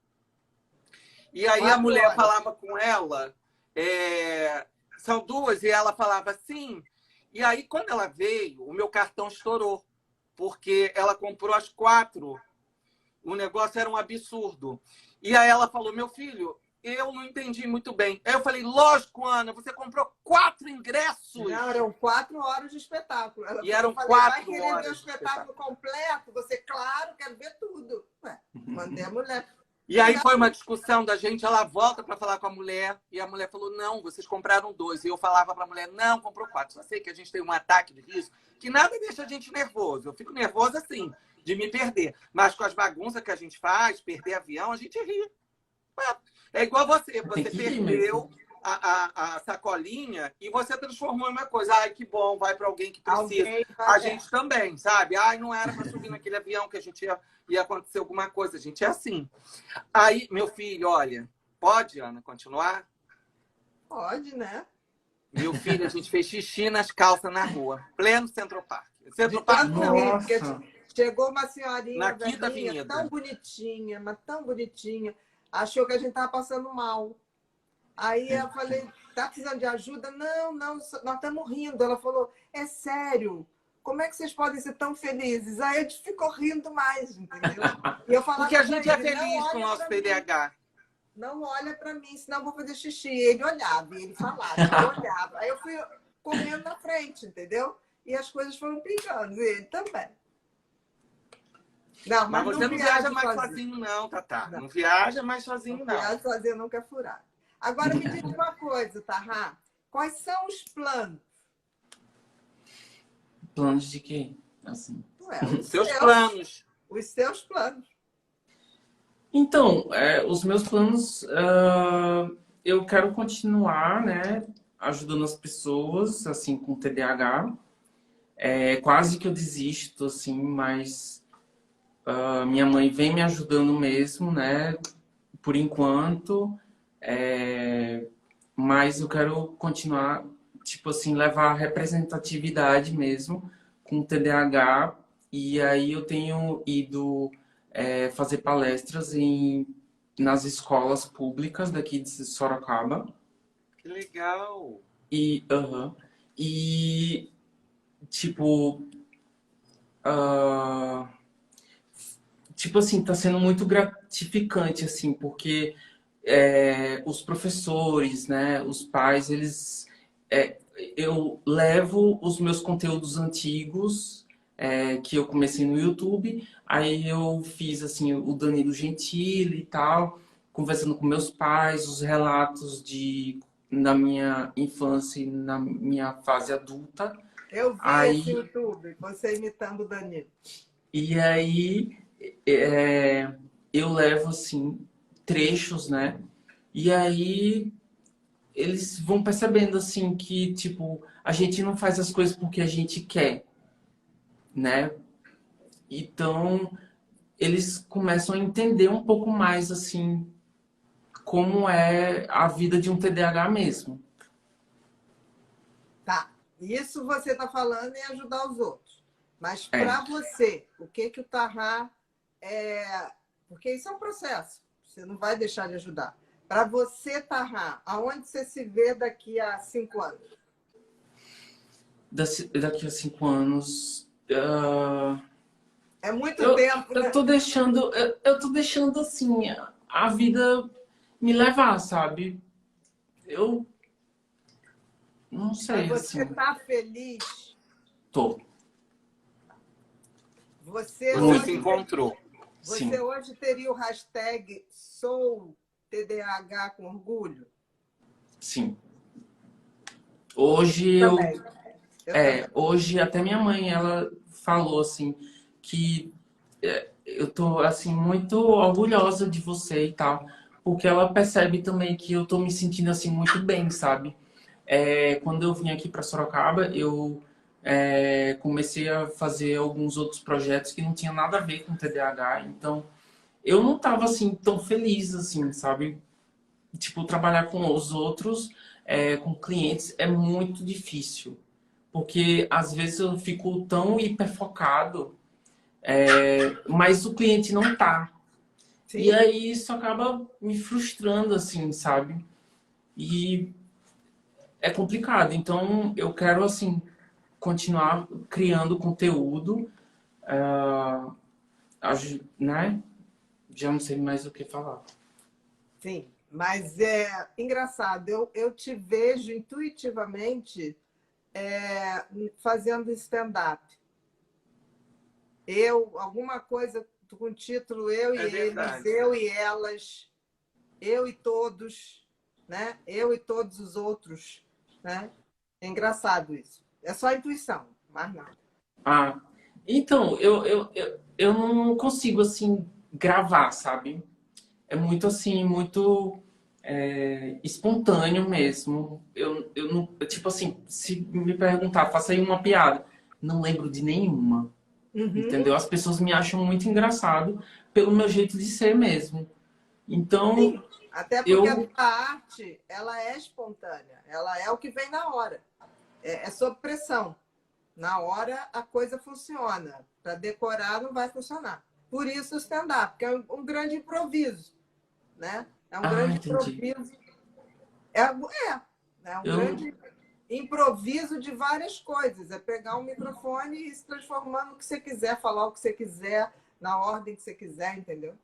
E aí a mulher falava com ela, são 2, e ela falava sim. E aí, quando ela veio, o meu cartão estourou. Porque ela comprou as 4. O negócio era um absurdo. E aí ela falou, meu filho, eu não entendi muito bem. Aí eu falei, lógico, Ana, você comprou 4 ingressos. Não, eram 4 horas de espetáculo. E eram 4 vai querer horas ver o espetáculo completo? Você, claro, quero ver tudo. Ué, mandei a mulher. E aí foi uma discussão da gente, ela volta para falar com a mulher, e a mulher falou, não, vocês compraram 2. E eu falava para a mulher, não, comprou 4. Só sei que a gente tem um ataque de riso, que nada deixa a gente nervoso. Eu fico nervosa, assim, de me perder. Mas com as bagunças que a gente faz, perder avião, a gente ri. É igual você perdeu a sacolinha e você transformou em uma coisa. Ai, que bom, vai para alguém que precisa. A gente também, sabe? Ai, não era para subir naquele avião que a gente ia acontecer alguma coisa. A gente é assim. Aí, meu filho, olha, pode, Ana, continuar? Pode, né? Meu filho, a gente fez xixi nas calças na rua, pleno Centro Park. Centro Park, porque chegou uma senhorinha na Quinta velhinha, Avenida, tão bonitinha, mas tão bonitinha. Achou que a gente estava passando mal. Aí eu falei, tá precisando de ajuda? Não, nós estamos rindo. Ela falou, é sério? Como é que vocês podem ser tão felizes? Aí a gente ficou rindo mais, entendeu? E eu falava, porque a gente é feliz com o nosso TDAH. Não olha para mim, senão eu vou fazer xixi. Ele olhava, e ele falava, eu olhava. Aí eu fui correndo na frente, entendeu? E as coisas foram pingando, e ele também. Não, mas você não viaja mais sozinho, não, Tatá. Não viaja mais sozinho, não. Viaja sozinho, não quer furar. Agora me diz uma coisa, Tahá. Quais são os planos? Planos de quê? Assim. Os seus planos. Os seus planos. Então, os meus planos, eu quero continuar, né, ajudando as pessoas, assim, com TDAH. Quase que eu desisto, assim, mas minha mãe vem me ajudando mesmo, né, por enquanto. Mas eu quero continuar, tipo assim, levar a representatividade mesmo com TDAH. E aí eu tenho ido fazer palestras nas escolas públicas daqui de Sorocaba. Que legal! E tipo, tipo assim, tá sendo muito gratificante, assim, porque os professores, né, os pais, eles... eu levo os meus conteúdos antigos que eu comecei no YouTube, aí eu fiz, assim, o Danilo Gentili e tal, conversando com meus pais, os relatos na minha infância e na minha fase adulta. Eu vi esse YouTube, você imitando o Danilo. E aí eu levo, assim, trechos, né? E aí eles vão percebendo, assim, que, tipo, a gente não faz as coisas porque a gente quer, né? Então, eles começam a entender um pouco mais, assim, como é a vida de um TDAH mesmo. Tá. Isso você está falando em ajudar os outros. Mas para você, o que o Tahá porque isso é um processo. Você não vai deixar de ajudar. Para você, Tahá, aonde você se vê daqui a 5 anos? Daqui a 5 anos... É muito tempo, né? Eu tô deixando assim a vida me levar, sabe? Eu não Mas sei, você assim. está feliz? Tô. Você Você se hoje, Muito. encontrou. você Sim, hoje teria o hashtag Sou TDAH com orgulho? sim. Hoje Também. Eu também. hoje até minha mãe, ela falou assim que eu tô assim muito orgulhosa de você e tal, porque ela percebe também que eu tô me sentindo assim muito bem, sabe? Quando eu vim aqui para Sorocaba, eu comecei a fazer alguns outros projetos que não tinha nada a ver com TDAH, então eu não tava assim tão feliz assim, sabe? Tipo, trabalhar com os outros, com clientes é muito difícil, porque às vezes eu fico tão hiperfocado, mas o cliente não tá. E Sim. aí isso acaba me frustrando, assim, sabe? E é complicado. Então eu quero, assim, continuar criando conteúdo, né? Já não sei mais o que falar. Sim, mas é engraçado, eu te vejo intuitivamente fazendo stand-up. Alguma coisa com o título Eu e É Eles, verdade. Eu e Elas, Eu e Todos, né? Eu e todos os outros, né? É engraçado isso. É só intuição, mais nada. Ah, então, eu não consigo, assim, gravar, sabe? É muito, assim, muito espontâneo mesmo. Eu não, tipo assim, se me perguntar, faça aí uma piada, não lembro de nenhuma, Uhum. entendeu? As pessoas me acham muito engraçado pelo meu jeito de ser mesmo. Então, Sim, até porque a tua eu... arte, ela é espontânea, ela é o que vem na hora. É sob pressão. Na hora a coisa funciona. Para decorar não vai funcionar. Por isso o stand-up, que é um grande improviso, né? É um Ah, grande entendi. improviso. É um Eu... grande improviso de várias coisas. É pegar um microfone e se transformar no que você quiser, falar o que você quiser, na ordem que você quiser, entendeu?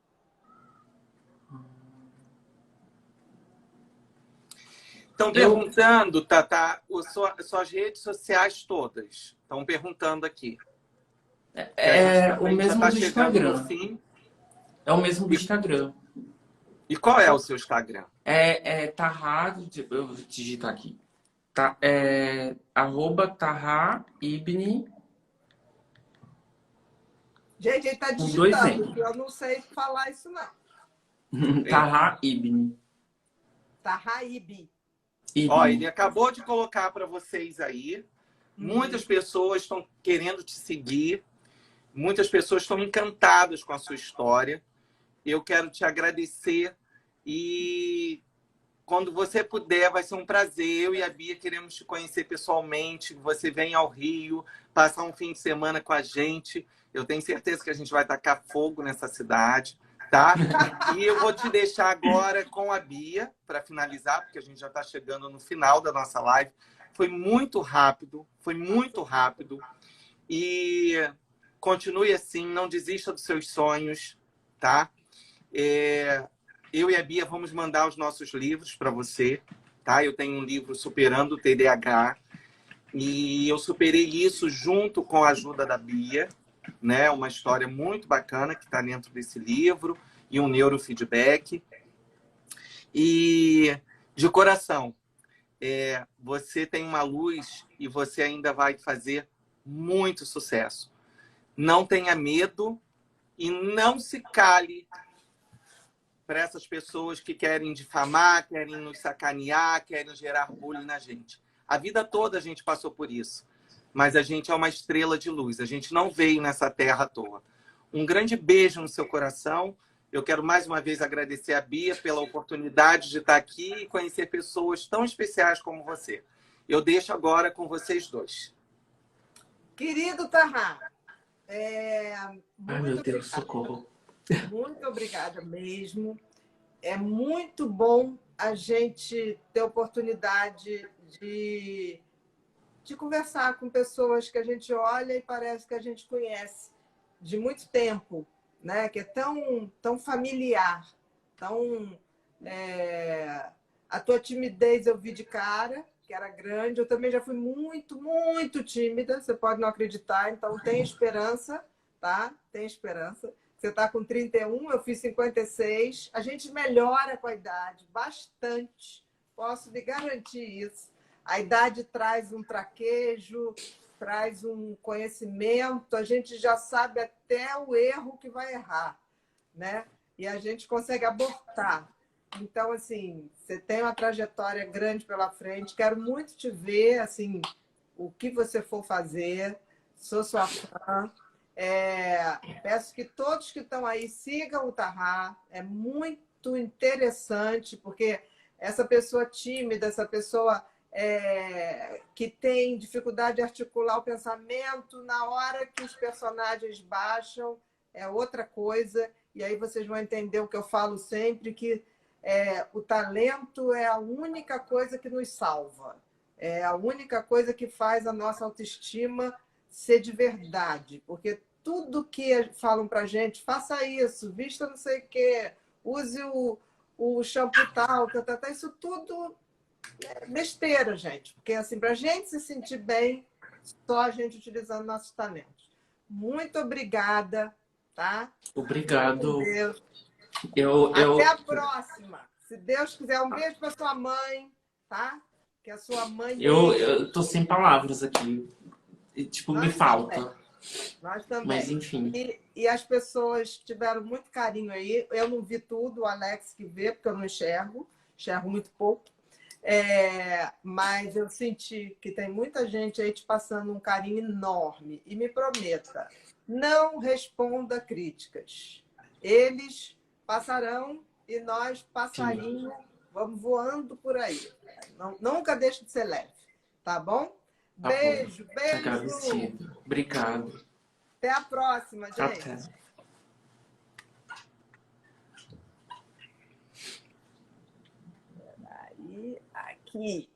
Estão Eu... perguntando, Tata, suas redes sociais todas. Estão perguntando aqui. Que a gente É o também já mesmo está do chegando no Instagram. fim. É o mesmo do E, Instagram. e qual é o seu Instagram? Tahá, eu vou digitar aqui. Arroba Tahá Ibni Gente, ele está com dois digitando, que N. eu não sei falar isso, não. É. Tahá Ibni. Tá Raíbi. Ó, Ibni. ele acabou de colocar para vocês aí. Uhum. Muitas pessoas estão querendo te seguir. Muitas pessoas estão encantadas com a sua história. Eu quero te agradecer e quando você puder, vai ser um prazer. Eu e a Bia queremos te conhecer pessoalmente. Você vem ao Rio, passar um fim de semana com a gente. Eu tenho certeza que a gente vai tacar fogo nessa cidade, tá? E eu vou te deixar agora com a Bia para finalizar, porque a gente já está chegando no final da nossa live. Foi muito rápido, foi muito rápido. E continue assim, não desista dos seus sonhos, tá? Eu e a Bia vamos mandar os nossos livros para você, tá? Eu tenho um livro Superando o TDAH e eu superei isso junto com a ajuda da Bia, né? Uma história muito bacana que está dentro desse livro e um neurofeedback. E de coração, você tem uma luz e você ainda vai fazer muito sucesso. Não tenha medo e não se cale para essas pessoas que querem difamar, querem nos sacanear, querem gerar bullying na gente. A vida toda a gente passou por isso, mas a gente é uma estrela de luz, a gente não veio nessa terra à toa. Um grande beijo no seu coração. Eu quero mais uma vez agradecer a Bia pela oportunidade de estar aqui e conhecer pessoas tão especiais como você. Eu deixo agora com vocês dois. Querido Tarrá, Ai, meu muito Deus, obrigada. socorro. Muito obrigada mesmo. É muito bom a gente ter oportunidade de conversar com pessoas que a gente olha e parece que a gente conhece, de muito tempo, né? Que é tão familiar, tão... A tua timidez eu vi de cara, que era grande. Eu também já fui muito, muito tímida, você pode não acreditar, então tem esperança, tá? Tem esperança. Você está com 31, eu fiz 56. A gente melhora com a idade bastante, posso lhe garantir isso. A idade traz um traquejo, traz um conhecimento, a gente já sabe até o erro que vai errar, né? E a gente consegue abortar. Então, assim, você tem uma trajetória grande pela frente. Quero muito te ver, assim, o que você for fazer. Sou sua fã. Peço que todos que estão aí sigam o Tahá. É muito interessante, porque essa pessoa tímida, essa pessoa que tem dificuldade de articular o pensamento, na hora que os personagens baixam, é outra coisa. E aí vocês vão entender o que eu falo sempre, que o talento é a única coisa que nos salva. É a única coisa que faz a nossa autoestima ser de verdade. Porque tudo que falam para a gente, faça isso, vista não sei o quê, use o shampoo tal, isso tudo é besteira, gente. Porque, assim, para a gente se sentir bem, só a gente utilizando nossos talentos. Muito obrigada, tá? Obrigado. Com Deus. Eu... Até a próxima. Se Deus quiser, um beijo para sua mãe, tá? Que a sua mãe... Eu tô sem palavras aqui. Tipo, me falta. Também. Nós também. Mas, enfim. E as pessoas tiveram muito carinho aí. Eu não vi tudo, o Alex que vê, porque eu não enxergo muito pouco. Mas eu senti que tem muita gente aí te passando um carinho enorme. E me prometa, não responda críticas. Eles passarão e nós, passarinho, vamos voando por aí. Nunca deixe de ser leve, tá bom? Tá beijo, bom. beijo. Agradecido. Obrigado. Até a próxima, gente. Até. Aí, aqui.